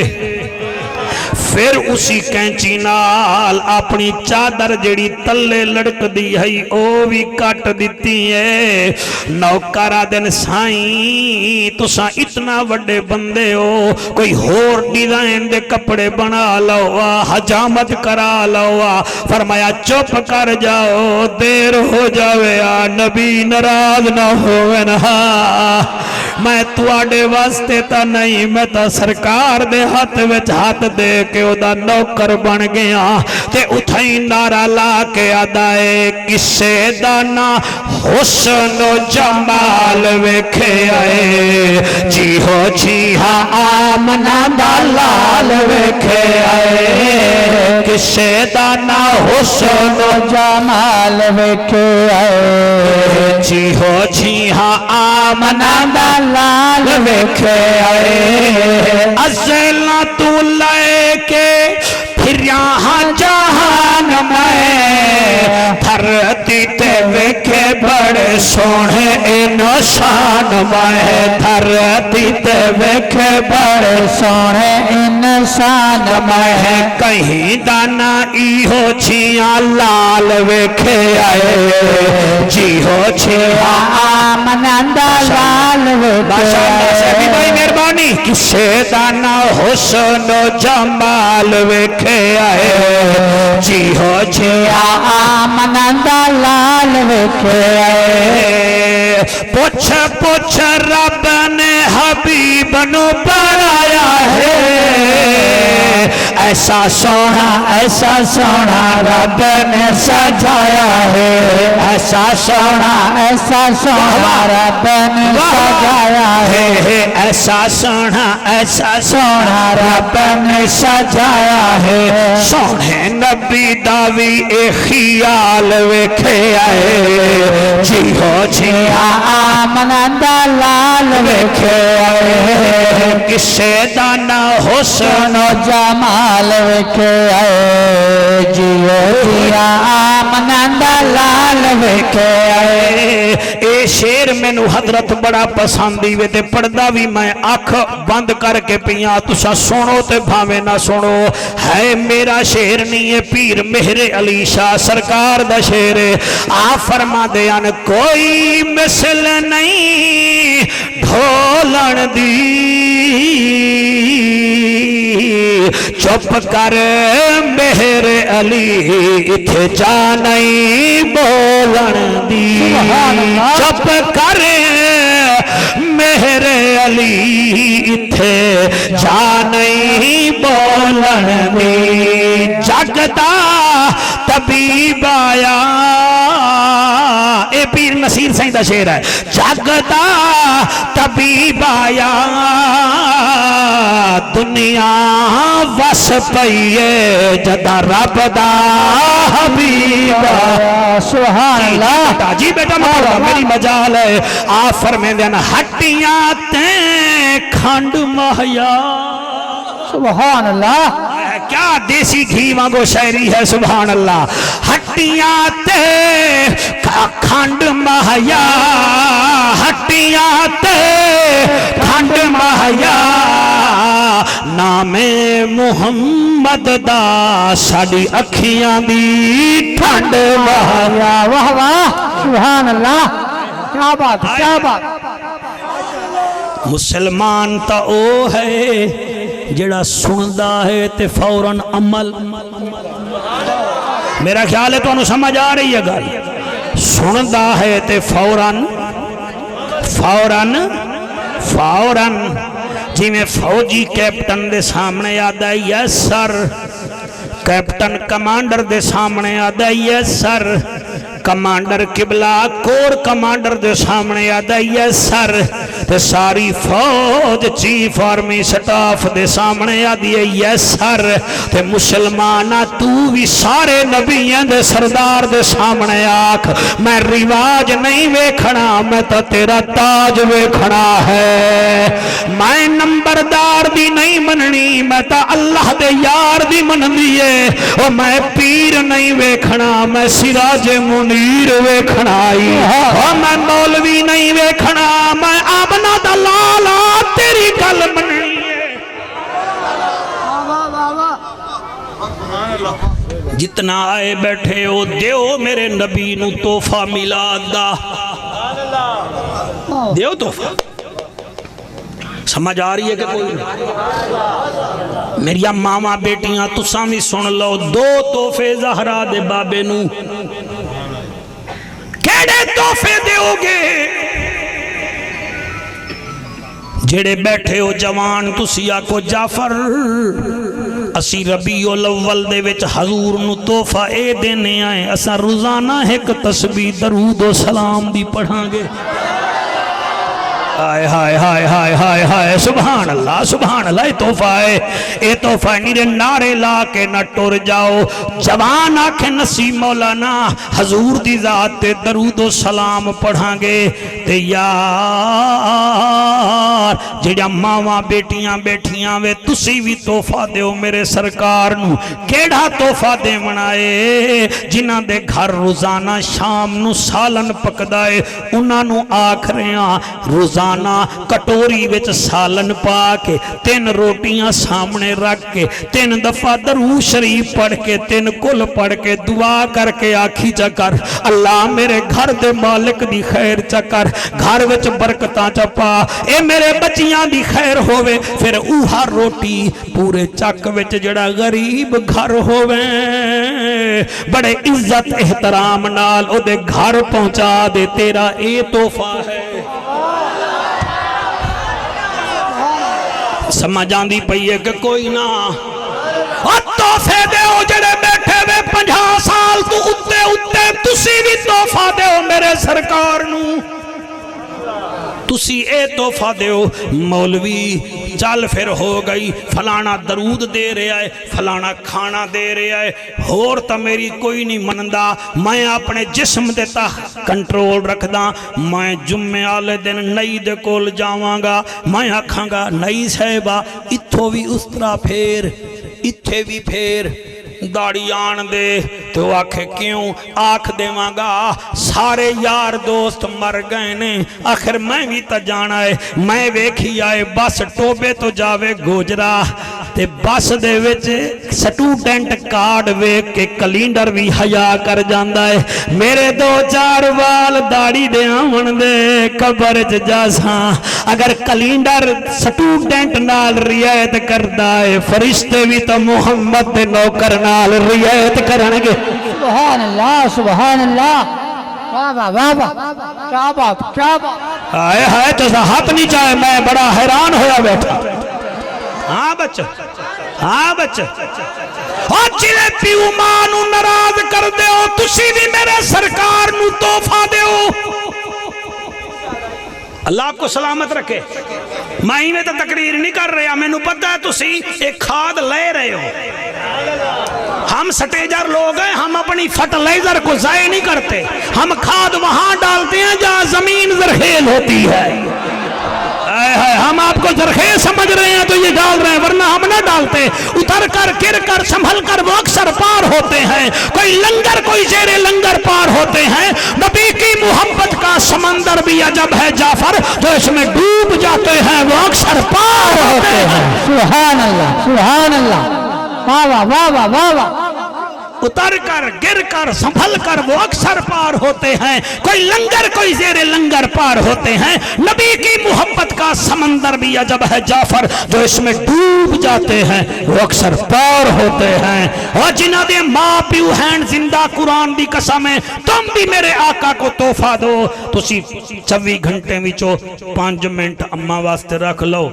پھر اسی کینچی نال اپنی چادر جڑی تلے لڑک دی ہے او بھی کٹ دیتی ہے نوکرہ دن سائیں تو سا اتنا وڈے بندے ہو کوئی ہور ڈیزائن دے کپڑے بنا لوا حجامت کرا لوا فرمایا چپ کر جاؤ دیر ہو جاوے نبی ناراض نہ ہوئے نہ میں تواڈے واسطے تا نہیں میں تا سرکار دے ہاتھ وچ ہاتھ دے کے او دا نوکر بن گیا تے اتھائی نعرہ لا کے آدائے کسے دانا حسن و جمال ویکھے آئے جی ہو جی ہاں آمنہ دلال ویکھے آئے کسے دانا حسن و جمال ویکھے آئے جی ہو جی ہاں آمنہ دلال ویکھے آئے ازلہ تو لائے کے پھر یہاں جہان میں دھرتی تے ویکھے بڑے سونے انسان میں دھرتی تے ویکھے بڑے سونے انسان میں کہیں دانا ایہو چھیاں لال ویکھے آئے جی ہو چھیاں آمنند لال ویکھے آئے بھائی مہربانی کسے دانا حسن و جمال ویکھے آئے جی ہو چھیاں آمنند لال ویکھے آئے پوچھ رب نے حبیب نو بنایا ہے ایسا سونا رب نے سجایا ہے ایسا سونا رب نے سجایا ہے ایسا سونا رب نے سجایا ہے سونے نبی داوی اے خیال ویکھے آئے جی ہو جی آمنند لال ویکھے آئے کسے دانا حسن و جمال ویکھے آئے جی ہو جی آمنند لال ویکھے آئے اے شیر میں نو حضرت بڑا پسندی وے تے پڑھدا بھی میں آنکھ بند کر کے پیاں تسا سنو تے بھاوے نہ سنو ہے میرا شیر نہیں ہے پیر مہر علی شاہ سرکار دا شیر آ فرما دیان کوئی مثل نہیں ڈھولن دی چپ کر مہر علی اتھے جا نہیں بولن دی چپ کر مہر علی اتھے جا نہیں بولن دی جگتا طبیب آیا اے پیر نصیر سائیں دا شیر ہے جگتا طبیب آیا دنیا وس پئیے جدا رب دا حبیب سبحان اللہ جی بیٹا میری مجال ہے آ فرمین دینا ہٹیاں تے کھنڈ مہیا سبحان اللہ کیا دیسی گھی وانگو شاعری ہے سبحان اللہ. ہٹیاں تے کھنڈ مہیا ہٹیاں تے کھنڈ مہیا نام محمد دا ساڈی اکھیاں دی ٹھنڈ مہیا. واہ واہ سبحان اللہ کیا بات کیا بات. مسلمان تا او ہے جڑا سندا ہے تے فوراً عمل. میرا خیال ہے تو انہوں سمجھ آ رہی ہے گل. سندا ہے تے فوراً جی میں فوجی کیپٹن دے سامنے آدھا یس سر, کیپٹن کمانڈر دے سامنے آدھا یس سر, کمانڈر قبلہ کور کمانڈر دے سامنے آدھا یس سر, تے ساری فوج چیف آرمی سٹاف دے سامنے آدھی ہے یس سر, تے مسلمانہ تو بھی سارے نبیوں دے سردار دے سامنے آکھ میں رواج نہیں ویکھنا, میں تو تیرا تاج ویکھنا ہے. میں نمبردار دی نہیں مننی, میں تو اللہ دے یار دی من دیئے. او میں پیر نہیں ویکھنا, میں سراج منیر ویکھنا آئی. او میں مولوی نہیں ویکھنا, میں آمنہ دلالا تیری گل مننی ہے. جتنا آئے بیٹھے ہو دیو میرے نبی نو تحفہ میلاد دا, دیو تحفہ. سمجھ آ رہی ہے کہ کوئی نہیں؟ میری ماما بیٹیاں تساں بھی سن لو, 2 تحفے زہرا دے بابے نو. کیڑے تحفے دیو گے؟ جڑے بیٹھے ہو جوان تسی آکو جعفر اسی ربیع الاول دے وچ حضور نو تحفہ اے دینے آئے, اساں روزانہ ایک تسبیح درود و سلام دی پڑھاں گے. ہائے ہائے ہائے ہائے ہائے ہائے سبحان اللہ سبحان اللہ. اے تحفہ نیرے نعرے لا کے نہ ٹر جاؤ. جوان آکھے نسی مولانا حضور دی ذات تے درود و سلام پڑھاں گے تے یار جڑا ماواں بیٹیاں بیٹھیاں وے تسی بھی تحفہ دیو میرے سرکار نو. کیڑا تحفہ دے منائے؟ جنہاں دے گھر روزانہ شام نو سالن پکدائے انہاں نو آکھ رہے ہیں روزانہ کٹوری وچ سالن پا کے 3 روٹیاں سامنے رکھ کے 3 دفعہ درود شریف پڑھ کے 3 کل پڑھ کے دعا کر کے آکھی چکر اللہ میرے گھر دے مالک دی خیر چکر, گھر وچ برکتاں چپا, اے میرے بچیاں دی خیر ہووے. پھر اوہا روٹی پورے چک وچ جڑا غریب گھر ہووے بڑے عزت احترام نال او دے گھر پہنچا دے. تیرا اے تحفہ ہے. سمجھ آندی پئی ہے کہ کوئی نہ تحفے دیو جڑے بیٹھے وے 50 سال تو اتے تسی بھی تحفہ دیو میرے سرکار نو. تسی اے تحفہ دیو. مولوی چل پھر ہو گئی, فلانا درود دے رہے آئے, فلانا کھانا دے رہے آئے, ہور تا میری کوئی نہیں مندا. میں اپنے جسم دیتا کنٹرول رکھ دا. میں جمعے آلے دن نئی دے کول جاواں گا, میں آکھاں گا نئی صاحبہ اتھو بھی اس طرح پھیر اتھے بھی پھیر داڑی آن دے. تو آکھے کیوں؟ آکھ دے مانگا سارے یار دوست مر گئے نے, آخر میں بھی تا جانا ہے. میں ویکھی آئے بس ٹوبے تو جاوے گوجرا تے بس دے وچ سٹوڈنٹ کارڈ ویک کے کلینڈر بھی حیا کر جاندہ ہے. میرے 2-4 وال داڑی دے آمن دے قبر جاساں اگر کلینڈر سٹوڈنٹ نال رعایت کردہ ہے فرشتے بھی تو محمد دے نوکر نال رعایت کرنگے. سبحان اللہ سبحان اللہ. واہ واہ واہ واہ کیا بات کیا بات. آئے ہائے تو ہاتھ نہیں چاہے, میں بڑا حیران ہویا بیٹھا. ہاں بچہ ہاں بچہ اور جلے پیو مانو نراز کر دے ہو تسی بھی میرے سرکار نو تحفہ دے ہو. اللہ آپ کو سلامت رکھے. میں ہی میں تو تقریر نہیں کر رہا, میں نو پتہ ہے تسی ایک کھاد لے رہے ہو. ہم سٹیجر لوگ ہیں, ہم اپنی فرٹیلائزر کو ضائع نہیں کرتے, ہم کھاد وہاں ڈالتے ہیں جہاں زمین زرخیل ہوتی ہے. ہے، ہم آپ کو زرخیز سمجھ رہے ہیں تو یہ ڈال رہے ہیں، ورنہ ہم نہ ڈالتے۔ اتر کر گر کر سنبھل کر وہ اکثر پار ہوتے ہیں، کوئی لنگر کوئی زیر لنگر پار ہوتے ہیں۔ نبی کی محبت کا سمندر بھی عجب ہے جعفر، جو اس میں ڈوب جاتے ہیں وہ اکثر پار ہوتے ہیں۔ سبحان اللہ سبحان اللہ، واہ واہ واہ واہ واہ واہ۔ اتر کر گر کر سنبھل کر وہ اکثر پار ہوتے ہیں، کوئی لنگر کوئی زیر لنگر پار ہوتے ہیں۔ نبی کی محبت کا سمندر بھی عجب ہے جعفر، جو اس میں ڈوب جاتے ہیں وہ اکثر پار ہوتے ہیں۔ اور جنہ دے ماں پیو ہیں زندہ قرآن دی قسم ہے، تم بھی میرے آقا کو تحفہ دو۔ تسی 24 گھنٹے وچوں 5 منٹ اماں واسطے رکھ لو،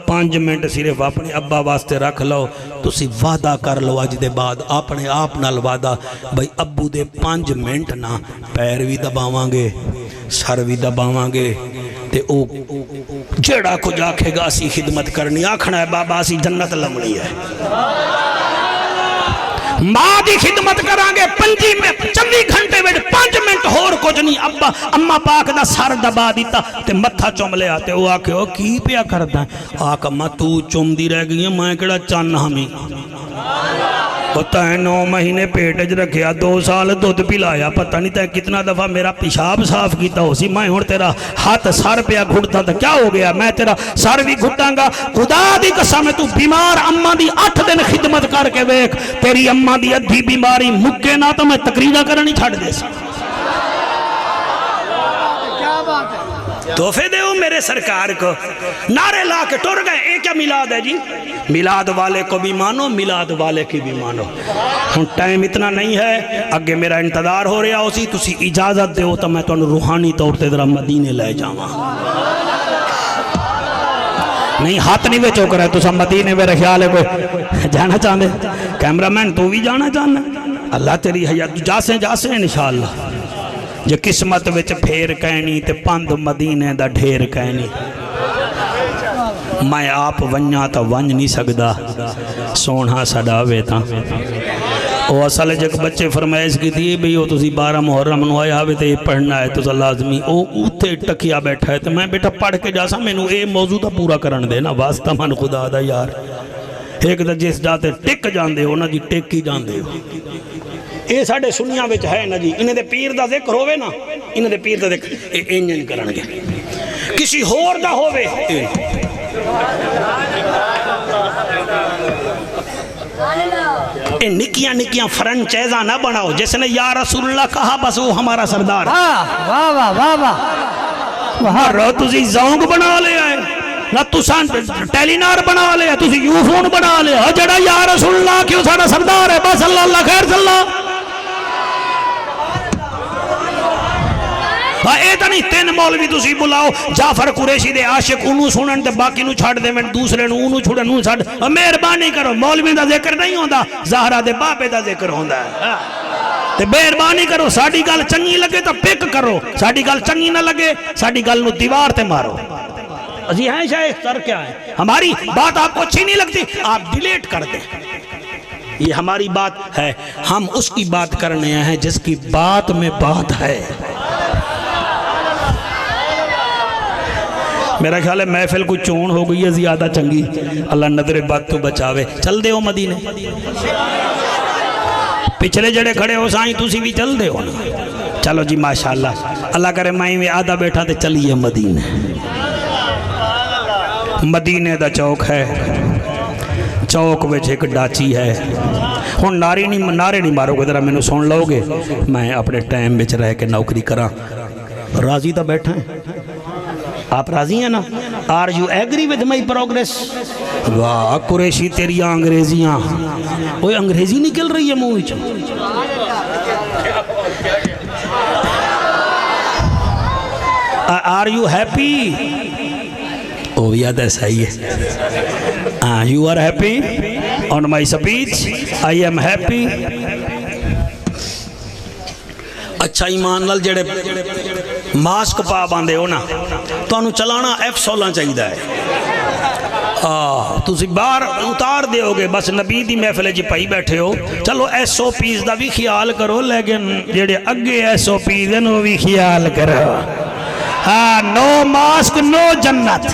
5 منٹ صرف اپنے ابا واسطے رکھ لو۔ تسی وعدہ کر لو اج دے بعد اپنے آپ نال وعدہ، بھئی ابو دے 5 منٹ نہ پیر بھی دباواں گے، سر بھی دباواں گے، تے او جیڑا کو جاکھے گا اسی خدمت کرنی، آکھنا ہے بابا اسی جنت لمڑی ہے، ماں دی خدمت کرانگے 24 گھنٹے میں 5 منٹ ہور کچھ نہیں۔ ابا اماں پاک دا سر دبا دیتا تے متھا چوم لے آتے، وہ آکھے او کی پیا کردا ہے؟ آکھ اماں تو چوم دی رہ گئی ہیں، میں کڑا چن ہمیں ہوتا ہے 9 مہینے پیٹج رکھیا، 2 سال دودھ پلایا، پتہ نہیں تے کتنا دفعہ میرا پیشاب صاف کیتا ہو سی، میں ہون تیرا ہاتھ سر پیا گھڑتا تھا، کیا ہو گیا؟ میں تیرا سر بھی گھڑتاں گا۔ خدا دی قسم تو بیمار اماں دی 8 دن خدمت کر کے ویکھ، تیری اماں دی ادھی بیماری مکے نہ تو میں تقریرہ کرنی چھڑ دے سا۔ تحفے دے ہو میرے سرکار کو، نعرے لا کے ٹر گئے۔ ایک کیا میلاد ہے جی؟ میلاد والے کو بھی مانو، میلاد والے کی بھی مانو۔ ہن ٹائم اتنا نہیں ہے، اگے میرا انتظار ہو رہا اسی، تسی اجازت دے ہو تو میں تو روحانی طور تے ذرا مدینے لے جاواں۔ نہیں ہاتھ نہیں وچ کر ہے تو سب مدینے میرے خیال ہے کوئی جانا چاہتے، کیمرامین تو بھی جانا چاہنا، اللہ تیری حیات جاسیں انشاءاللہ۔ جو قسمت وچ پھیر کہنی تے پند مدینے دا ڈھیر کہنی، میں آپ ونیا تا ونج نہیں سکدا، سونا سڑاوے تا۔ وہ اصل جک بچے فرمائش کی تھی بھئی وہ تسی 12 محرم نو آیا ہوئے تے پڑھنا ہے تو لازمی، وہ اوتے ٹکیا بیٹھا ہے تو میں بیٹا پڑھ کے جاسا، میں نو اے موضوع تا پورا کرن دے نا، واسطہ من خدا دا یار۔ ایک دا جس جاتے ٹک جان دے ہو نا جی، ٹک ہی جان دے ہو۔ اے ساڑھے سنیاں وچ ہے نا جی، انہیں دے پیر دا ذکر ہوئے نا، انہیں دے پیر دا ذکر انجن کرن گے، کسی ہور دا ہوئے اے نکیاں نکیاں فرنچیزاں نہ بناؤ، جس نے یا رسول اللہ کہا بس وہ ہمارا سردار۔ واہ واہ واہ واہ، رو تسی زونگ بنا لے آئے نہ تسان ٹیلی نار بنا لے، تسی یو فون بنا لے، جڑا یا رسول اللہ کیوں سارا سردار ہے، بس اللہ اللہ خیر صلی اللہ۔ اے تا نہیں 3 مولوی تسی بلاؤ، جعفر قریشی دے عاشق انہوں سنن تے باقی نو چھاڑ دے، میں دوسرے نو انہوں چھوڑے نو چھاڑ، مہربانی کرو، مولوی دا ذکر نہیں ہوندہ، زہرہ دے باپے دا ذکر ہوندہ ہے۔ تے مہربانی کرو، ساڑی گل چنگی لگے تو پک کرو، ساڑی گل چنگی نہ لگے ساڑی گل نو دیوار تے مارو۔ جی ہیں شاید سر کیا ہے، ہماری بات آپ کو اچھی نہیں لگتی آپ ڈیلیٹ کر دیں، یہ ہماری بات ہے، ہم اس کی بات کرنے ہیں جس کی بات میں بات ہے۔ میرا خیال ہے محفل کو چون ہو گئی ہے زیادہ چنگی، اللہ نظر بات تو بچاوے، چل دے ہو مدینے، پچھلے جڑے کھڑے ہو سائیں تسی بھی چل دے ہو نا، چلو جی ماشاءاللہ، اللہ کرے مائیں میں آدھا بیٹھا تے چلیے مدینے۔ مدینے دا چوک ہے، چوک وچ ایک ڈاچی ہے، ہن نعرے نہیں مارو گے، ذرا میں نے سن لو گے، میں اپنے ٹائم وچ رہ کے نوکری کراں، راضی تا بیٹھا ہے، آپ راضی ہیں نا؟ Are you agree with my progress? واہ قریشی تیری انگریزیاں، کوئی انگریزی نکل رہی ہے منہ وچ، آر یو ہیپی؟ او یاد ہے صحیح ہے، you are happy on my speech, I am happy. اچھا ایمان لال جڑے ماسک پا باندے ہو نا تو انہوں چلانا F16 چاہیدہ ہے، تسی باہر اتار دے ہوگے، بس نبی دی محفلے جی پائی بیٹھے ہو، چلو SOPs دا بھی خیال کرو، لیکن جڑے اگے SOPs ہیں وہ بھی خیال کرو، نو ماسک نو جنت،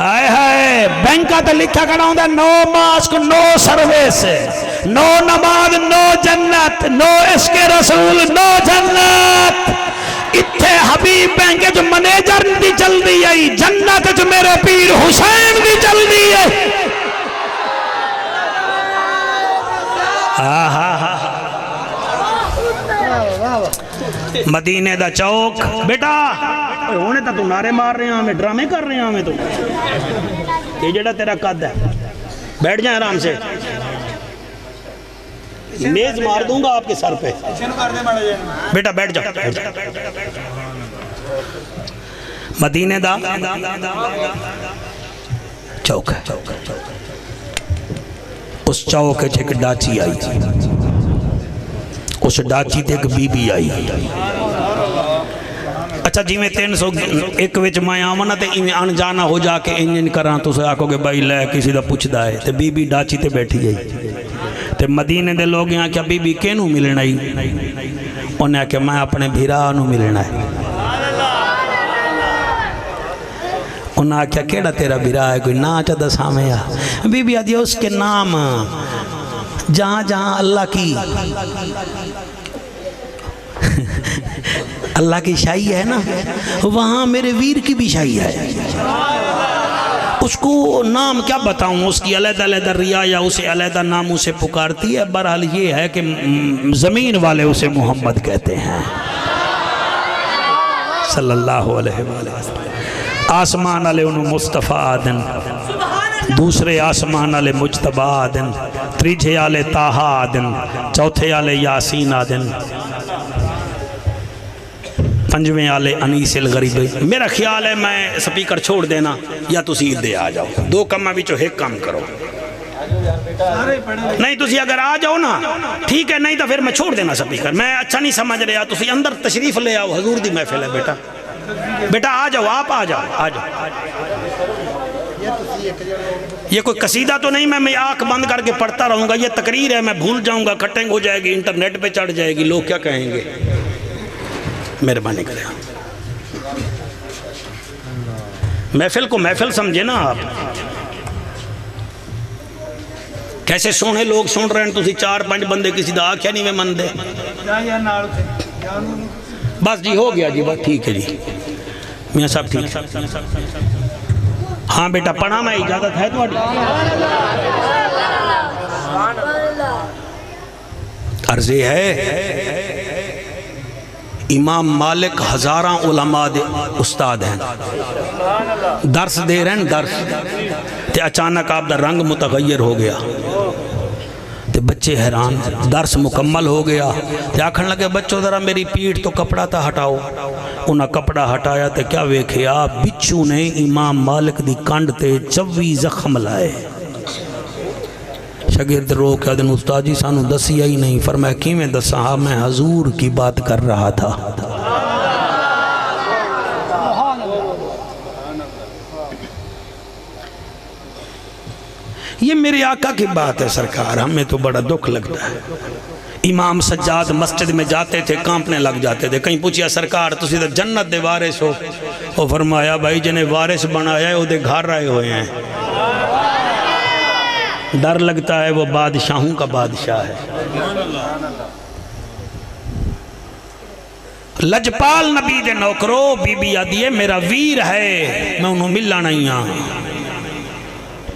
ہائے ہائے بینکا تے لکھا کھڑا ہوندا نو ماسک نو سروس نو نماز نو جنت نو عشق رسول نو جنت اتھے حبیب بینک جو منیجر بھی چل دی آئی جنت جو میرے پیر حسین بھی چل دی ہے مدینے دا چوک بیٹا ہونے تا تو نعرے مار رہے ہیں ہمیں ڈرامے کر رہے ہیں ہمیں تو یہ جڑا تیرا قد ہے بیٹھ جائیں آرام سے میز مار دوں گا آپ کے سر پہ بیٹا بیٹھ جاؤ مدینے دا چوک ہے اس چوک ایک ڈاچی آئی اس ڈاچی تے ایک بی بی آئی اچھا جی میں 301 وچ میں آمنا تے انجانا ہو جا کے انجن کران تو سے آکو کہ بھائی لے کسی دا پوچھ دا ہے تے بی بی ڈاچی تے بیٹھی گئی تے مدینے دے لوگ یہاں کیا بی بی کینوں ملنا ہی انہیں کہ میں اپنے بھیرانوں ملنا ہے انہیں کیا کیڑا تیرا بھیرا ہے کوئی نا چاہتا سامنے بی بی آدھی اس کے نام جہاں جہاں اللہ کی شاہی ہے نا وہاں میرے ویر کی بھی شاہی ہے اس کو نام کیا بتاؤں اس کی علیحدہ علیحدہ ریا یا اسے علیحدہ نام اسے پکارتی ہے بہرحال یہ ہے کہ زمین والے اسے محمد کہتے ہیں صلی اللہ علیہ وسلم آسمان علیہ انہوں مصطفیٰ آدن دوسرے آسمان علیہ مجتبہ آدن تریجھے علیہ تاہا آدن چوتھے علیہ یاسین آدن پنجویں علیہ انیس الغریب میرا خیال ہے میں سپیکر چھوڑ دینا یا تسی دے آ جاؤ دو کمہ بھی چو ایک کام کرو نہیں تسی اگر آ جاؤ نا ٹھیک ہے نہیں تو پھر میں چھوڑ دینا سپیکر میں اچھا نہیں سمجھ رہا تسی اندر تشریف لے آؤ حضور دی محفل ہے بیٹا بیٹا آ جاؤ آپ آ جاؤ یہ کوئی قصیدہ تو نہیں میں آنکھ بند کر کے پڑھتا رہوں گا یہ تقریر ہے میں بھول جاؤں گا کٹنگ ہو جائے گی انٹرنیٹ پہ چڑھ جائے گی لوگ کیا کہیں گے مہربانی کریں محفل کو محفل سمجھے نا آپ کیسے سونے لوگ سن رہے ہیں تسی 4-5 بندے کسی دا کیا نہیں میں من دے بس جی ہو گیا جی بس ٹھیک ہے جی میاں صاحب ٹھیک ہاں بیٹا پڑھا میں اجازت ہے تو عرضی ہے امام مالک ہزاراں علماء دے استاد ہیں درس دے رہے ہیں درس تے اچانک آپ دا رنگ متغیر ہو گیا تے بچے حیران درس مکمل ہو گیا تے آکھن لگے بچوں ذرا میری پیٹھ تو کپڑا تا ہٹاؤ انہاں کپڑا ہٹایا تے کیا ویکھے آپ بچوں نے امام مالک دی کنڈ تے 24 زخم لائے شاگرد رو کیا دن استاد جی سانو دسیا ہی نہیں فرمایا کی میں دسا میں حضور کی بات کر رہا تھا یہ میرے آقا کی بات ہے سرکار ہمیں تو بڑا دکھ لگتا ہے امام سجاد مسجد میں جاتے تھے کانپنے لگ جاتے تھے کہیں پوچھیا سرکار تسی تو جنت دے وارث ہو وہ فرمایا بھائی جنہیں وارث بنایا ہے وہ دے گھر رہے ہوئے ہیں ڈر لگتا ہے وہ بادشاہوں کا بادشاہ ہے لجپال نبی دے نوکرو بی بی آدھیے میرا ویر ہے میں انہوں ملنا نہیں ہاں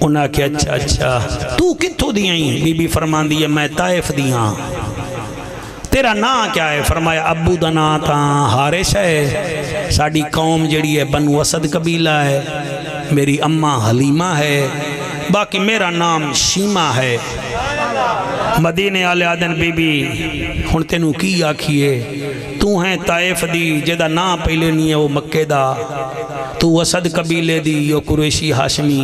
انہاں کہ اچھا تو کتھو دیئیں بی بی فرمان دیئے میں طائف دیاں تیرا نا کیا ہے فرمایا ابو دا نا تھا حارث ہے ساڑی قوم جڑی ہے بنو اسد قبیلہ ہے میری اماں حلیمہ ہے باقی میرا نام شیمہ ہے مدینے آلے آدن بی بی ہن تینوں کی آکھیے تو ہیں طائف دی جیدہ نا پہلے نہیں ہے وہ مکہ دا تو اسد قبیلے دی وہ قریشی ہاشمی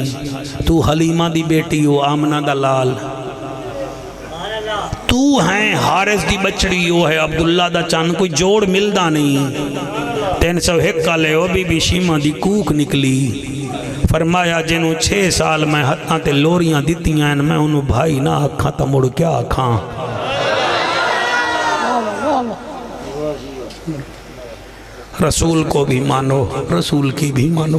تو حلیمہ دی بیٹی وہ آمنہ دا لال تو ہیں حارث دی بچڑی وہ ہے عبداللہ دا چاند کوئی جوڑ ملدا نہیں 301 کالے وہ بی بی شیمہ دی کوک نکلی فرمایا جنہوں 6 سال میں ہتھاں تے لوریاں دیتی ہیں میں انہوں بھائی نہ آکھاں تا مڑ کیا آکھاں رسول کو بھی مانو رسول کی بھی مانو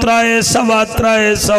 300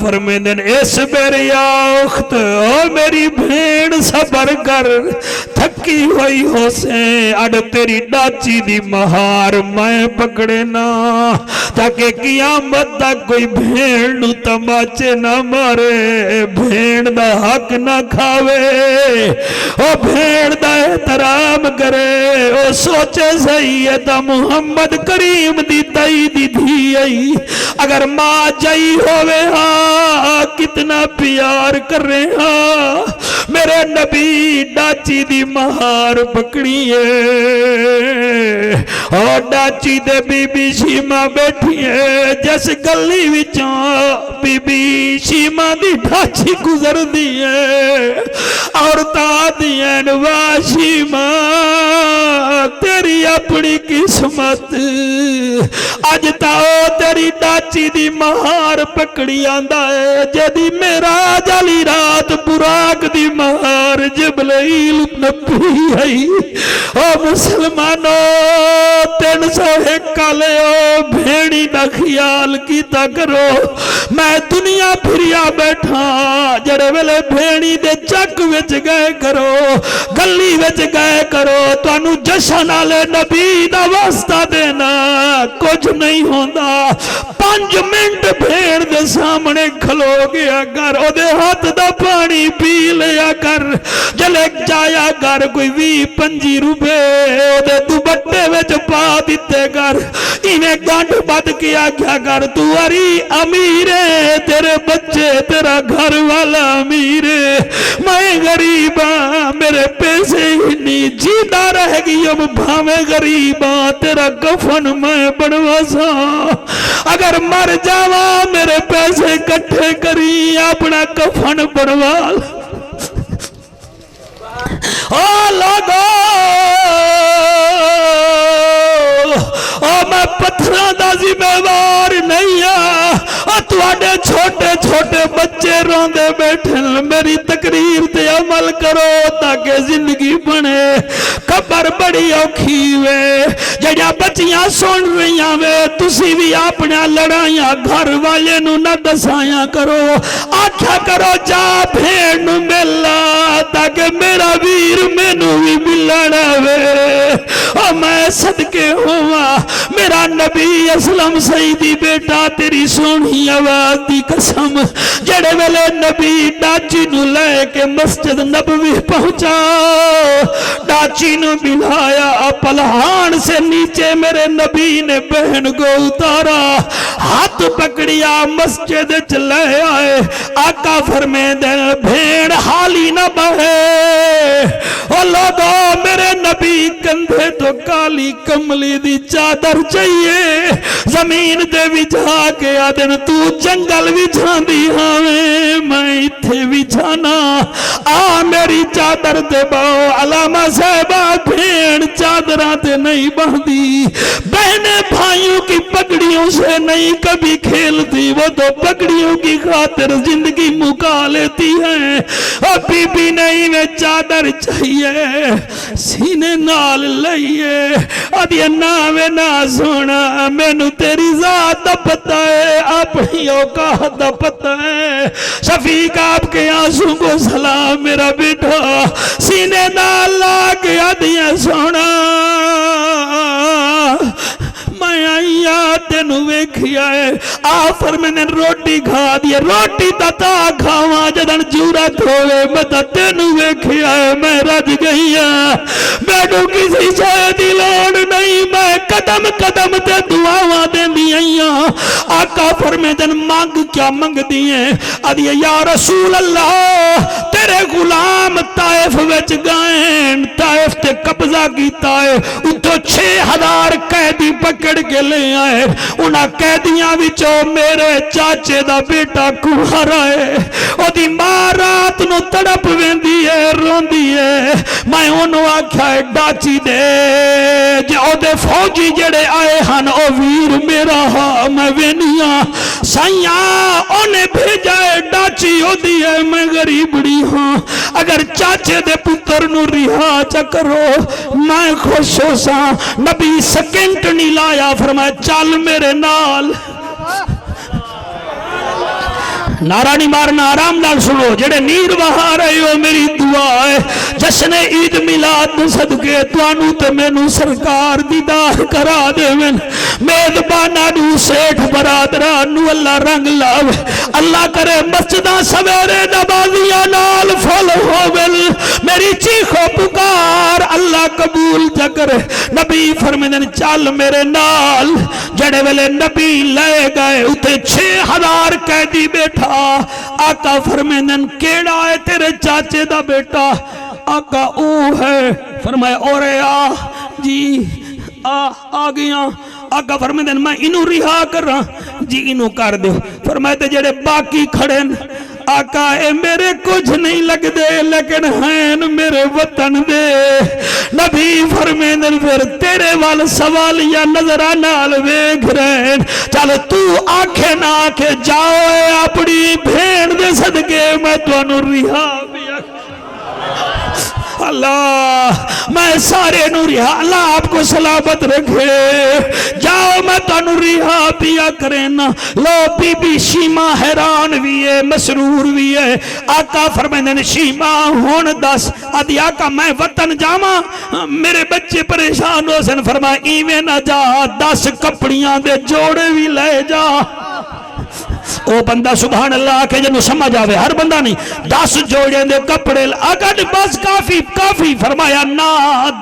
فرمیندن اس میری اخت او میری بھین صبر کر تھکی ہوئی ہو سے اڈ تیری ڈاچی دی مہار میں پکڑے نا تاکہ قیامت تک کوئی بھین نو تماچے نہ مارے بھین دا حق نہ کھاوے او بھین دا احترام کرے او سوچے سیدہ محمد کریم دی تائی دی دھی آئی اگر ماں جائی ہوئے ہاں کتنا پیار کر رہے ہاں میرے نبی ڈاچی دی مہار پکڑی ہے اور ڈاچی دے بی بی شیمہ بیٹھی ہے جس گلی وچوں بی بی شیمہ دی ڈاچی گزر دی ہے اور تا دین واہ شیمہ تیری اپنی قسمت اج تاؤ تیری ڈاچی دی مہار پکڑی آندہ ہے جدی میرا جالی رات براق دی مہار جبلائیل نبی ہے او مسلمانوں 301 کالے او بھیڑی دا خیال کیتا کرو میں دنیا پھریا بیٹھا جڑے ویلے بھیڑی دے چک وچ گئے کرو گلی وچ گئے کرو تو انو جشن آلے نبی دا واسطہ دینا کچھ نہیں ہوندہ 5 منٹ بھیڑ دے سامنے کھلو گیا کر او دے ہاتھ دا پانی پی لیا کر جلے جایا کر کوئی 20-25 روپے او دے دوبٹے وچ پا دیتے کر انہیں گانڈ بد کیا کیا کر تو اری امیر ہے تیرے بچے تیرا گھر والا امیر ہے میں غریباں میرے پیسے ہی نہیں جیدہ رہ گئی اب بھامے غریباں تیرا کفن میں بڑھوا سا اگر مر جاوا میرے پیسے کٹھے کری اپنا کفن بڑھوال لوگو میں پتھران دا ذمہ وار نہیں تواڈے چھوٹے چھوٹے بچے روندے بیٹھے میری تقریر تے عمل کرو تاکہ زندگی بنے قبر بڑی اوکھی وے جڑا بچیاں سن رہیاں وے تسی بھی اپنا لڑائیاں گھر والے نو نہ دسائیاں کرو آکھا کرو جا بھیڑ نو ملا تاکہ میرا ویر میں نو بھی ملنا وے اور میں صدقے ہوا میرا نبی اسلام سیدی بیٹا تیری سونی آواز دی قسم جڑے ویلے نبی ڈاچی نو لے کے مسجد نبوی پہنچا ڈاچی نو بلایا پلہان سے نیچے میرے نبی نے بہن کو اتارا ہاتھ پکڑیا مسجد چلے آئے آقا فرمیندن بھیڑ حالی نہ بہے او لوگو میرے نبی کندھے تو کالی کملی دی چادر چاہیے زمین دے وجھا کے آدن تو جنگل وجھان دی ہمیں میں تھے وجھانا آ میری چادر دے باؤ علامہ صاحبہ بھیڑ چادرہ تے نہیں باندھی بہنیں بھائیوں کی پکڑیوں سے نہیں کبھی کھیلتی وہ تو پکڑیوں کی خاطر زندگی مکا لیتی ہیں اور بی بی نہیں میں چادر چاہیے سینے نال لئیے اب یہ ناوے نہ سونا میں نو تیری ذات دا پتہ ہے اپنی اوقات دا پتہ ہے شفیق آپ کے آنسوں کو سلام میرا بیٹا سینے نال لاکھ یادیاں سونا میں آئیا تینو ویکھیا ہے آفر میں نے روٹی کھا دیا روٹی تا کھاواں جدن جورا دھوے میں تا تینو ویکھیا ہے میں رج گئیا میڈو کسی شاید لوڑ نہیں میں قدم قدم تے دعاواں دیں دی آئیا آقا فرمیدن مانگ کیا مانگ دیئے ادھیا یا رسول اللہ تیرے غلام طائف وچ گائیں طائف تے قبضہ کیتا ہے اتو 6000 قیدی پکڑ کے لے آئے انہاں قیدیاں وچوں میرے چاچے دا بیٹا کوہارا ہے او دی ماں رات نو تڑپ ویندی ہے روندی ہے میں انہوں آکھا ہے ڈاچی دے جے او دے فوجی جڑے آئے ہن او ویر میرا ہاں میں وینیاں سائیاں انہیں بھیجائے ڈاچی ہو دی ہے میں غریبڑی ہاں اگر چاچے دے پتر نو رہا چکرو میں خوش ہو سا نبی سکنٹ نہیں لایا فرمایا چل میرے نال نعرہ نہیں مارنا، آرام نال سنو، جڑے نیر بہا رہے ہو میری دعا ہے جشن عید میلاد صدقے توانو تے مینوں سرکار دیدار کرا دے من میزباناں نو سیٹھ برادران نو اللہ رنگ لاوے، اللہ کرے مسجداں سویرے نمازیاں نال فل ہوول، میری چیخو پکار اللہ قبول جکر۔ نبی فرمیندن چل میرے نال، جڑے ویلے نبی لے گئے اتے 6000 قیدی بیٹھا، آقا فرمیندن کیڑا ہے تیرے چاچے دا بیٹا؟ آقا او ہے، فرمایا اورے آ جی آ گیا۔ آقا فرمیندن میں انہوں رہا کر رہا، جی انہوں کر دے۔ فرمایا تے جڑے باقی کھڑے آقا اے میرے کچھ نہیں لگ دے لیکن ہیں میرے وطن دے۔ نبی فرمیندن پھر تیرے وال سوالیہ نظرہ نال ویکھ رہے، چل تو آنکھیں نہ آکھے جاؤ اے اپنی بھین دے صدقے میں تو انہوں رہا بیا۔ اللہ میں سارے نو رہا، اللہ آپ کو سلامت رکھے، جاؤ میں تانو رہا پیا کرنا۔ لو بی بی شیمہ حیران بھی ہے، مسرور بھی ہے۔ آقا فرمیندن شیمہ ہون دس، آدھی آقا میں وطن جاما میرے بچے پریشان ہو سن، فرمایا ایویں نہ جا، 10 کپڑیاں دے جوڑے بھی لے جا۔ او بندہ سبحان اللہ کہ جنہوں سمجھ آوے، ہر بندہ نہیں، 10 جوڑے دے کپڑے آقا نے بس کافی فرمایا نا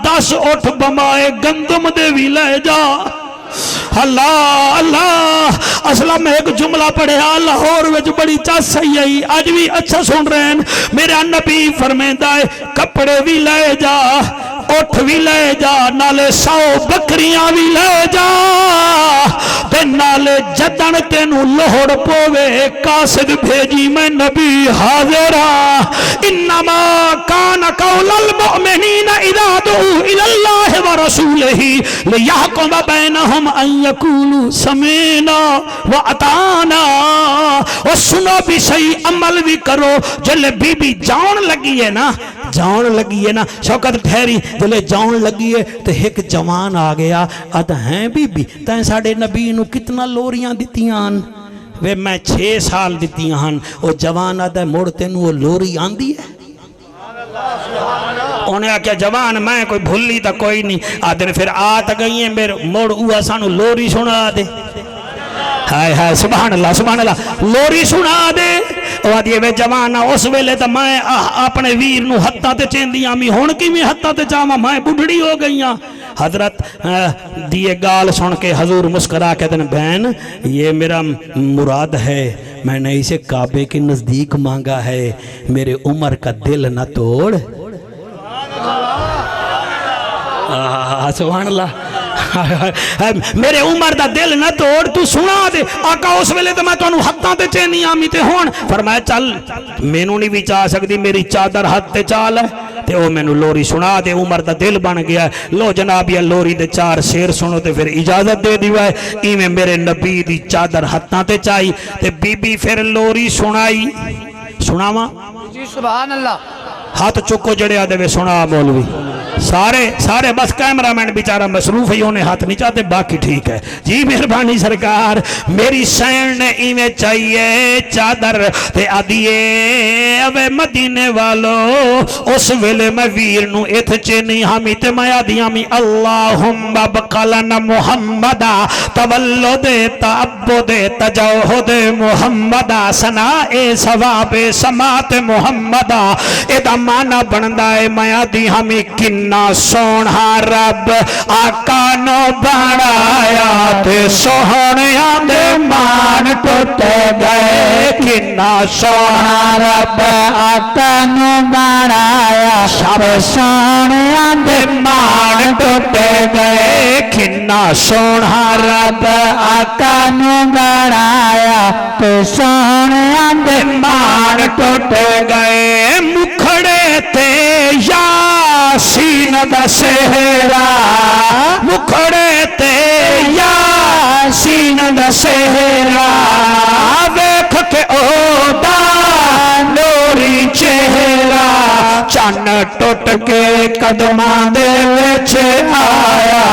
10 اٹھ بمائے گندم دے بھی لے جا۔ اللہ اللہ اصلا میں ایک جملہ پڑھے لاہور وچ بڑی چاس سہی آئی، آج بھی اچھا سن رہے ہیں، میرا نبی فرمیندہ ہے کپڑے بھی لے جا، اٹھ بھی لے جا، نالے 100 بکریاں بھی لے جا، تے نالے جدن تینو لوڑ پوے قاصد بھیجی میں نبی حاضرہ۔ انما کان قول المؤمنین اذا دعوا الی اللہ ورسولہ لیحکم بینہم ان یقولوا سمعنا واطعنا۔ اور سنو بھی صحیح، عمل بھی کرو۔ جلے بی بی جاؤن لگی ہے نا، جاؤن لگی ہے نا، شوکت ٹھہری جلے جاؤن لگی ہے تو ایک جوان آ گیا، اد ہیں بی بی تین ساڑھے نبی نو کتنا لوریاں دیتیاں؟ وے میں 6 سال دیتیاں ہن۔ وہ جوان آدھا موڑتے نو وہ لوری آندی ہے؟ انہیں کیا جوان میں کوئی بھولی تا کوئی نہیں، آدھے پھر آتا گئی ہیں میرے موڑ اوہ سانو لوری سنا دے۔ ہائے ہائے سبحان اللہ لوری سنا دے۔ وہ آدھے وے جوانا اس ویلے تا میں اپنے ویر نو ہتھا تے چیندیاں می ہون کی میں ہتھا تے چاہما میں بڑھڑی ہو گئیاں۔ حضرت دیئے گال سن کے حضور مسکرا کہتے ہیں بہن یہ میرا مراد ہے، میں نے اسے کعبے کے نزدیک مانگا ہے، میرے عمر کا دل نہ توڑ۔ سبحان اللہ میرے عمر دا دل نہ توڑ، تو سنا دے۔ آقا اس ویلے تو میں تو انہوں ہتھاں تے چینی آمی تے ہون، فرمایا چل مینوں نہیں بھی چاہ سکتی، میری چادر ہاتھ تے چال ہے تے او مینوں لوری سنا دے، عمر دا دل بن گیا ہے۔ لو جناب یہ لوری دے 4 شیر سنو تے پھر اجازت دے دیوا ہے۔ ایویں میرے نبی دی چادر ہاتھاں تے چائی تے بی بی پھر لوری سنائی۔ سناواں جی سبحان اللہ۔ ہاتھ چکو جڑے آدھے وے سنا مولوی، سارے بس کیمرامین بیچارہ مصروف ہے، انہیں ہاتھ نہیں چاہتے، باقی ٹھیک ہے جی مہربانی سرکار۔ میری سین نے ایویں چاہیے چادر تے آدھیے اوے مدینے والو، اس ویلے میں ویر نو ایتھ چینی ہمی تے میں آدھی ہمی اللہم بقلن محمدہ تولد تعبد تجوہد محمدہ سنائے ثواب سمات محمدہ۔ ایدہ مانا بندہ ہے میں آدھی ہمی کنا سونا رب آقا نو بڑھایا تے سوہنیاں دے مان ٹوٹے گئے، کنا سونا رب آقا نو بڑھایا سب سوہنیاں دے مان ٹوٹے گئے، کنا سونا رب آقا نو بڑھایا تے سوہنیاں دے مان ٹوٹے گئے۔ مکھڑے تے یاسین دا سہرا، مکھڑے تے یاسین دا سہرا، ویکھ کے او دا نوری چہرہ، چن ٹوٹ کے قدمان دے وچ آیا،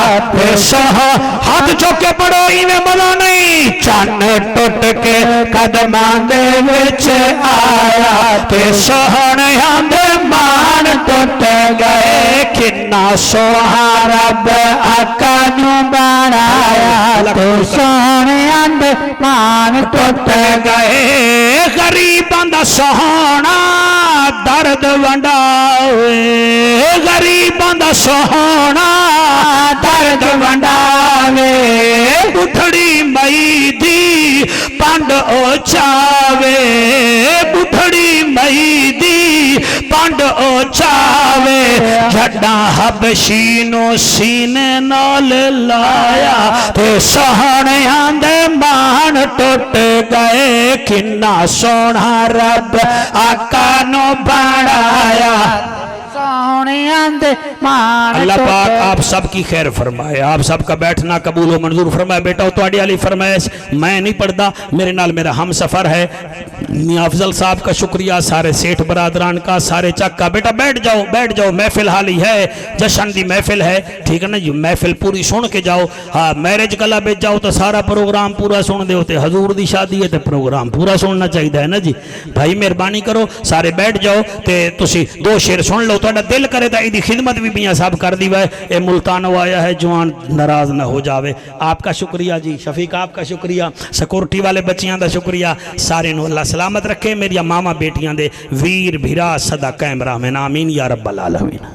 ہاتھ چوکے پڑھو ایویں بلا نہیں، چن چن ٹوٹ کے قدماں دے وچ آیا تے سہنیاں دے مان ٹوٹ گئے کنا سوہا رب آقا نو بنایا تے سہنیاں دے مان ٹوٹ گئے غریباں دا سہنا درد ونڈاوے غریباں دا سہنا درد ونڈاوے بٹھڑی مئی دی پنڈ او چاوے بٹھڑی مئی دی پنڈ او چاوے جھڈاں حبشی نو سینے نال لایا تے سہنیاں دے مان ٹوٹ گئے کنا سونا رب آقا نو بنایا سہنیاں دے مان اللہ پاک آپ سب کی خیر فرمائے آپ سب کا بیٹھنا قبول و منظور فرمائے بیٹا تواڈی علی فرمائے میں نہیں پڑھدا میرے نال میرا ہم سفر ہے میاں افضل صاحب کا شکریہ سارے سیٹھ برادران کا سارے چک کا بیٹا بیٹھ جاؤ محفل حالی ہے جشن دی محفل ہے ٹھیک ہے نا جی محفل پوری سن کے جاؤ ہاں میرج کلا بیچ جاؤ تو سارا پروگرام پورا سن دے ہوتے حضور دی شادی ہے تو پروگرام پورا سننا چاہیے ہے نا جی بھائی مہربانی کرو سارے بیٹھ جاؤ تے تسی دو شعر سن لو تہاڈا دل کرے تا ایدی خدمت بھی میاں صاحب کر دی وے اے ملتانو آیا ہے جوان ناراض نہ ہو جاوے آپ کا شکریہ جی شفیق آپ کا شکریہ سیکورٹی والے بچیاں دا شکریہ سارے نو اللہ سلامت رکھے میری ماما بیٹیاں دے ویر بھیرا صدا قائم رحمن آمین یا رب العالمین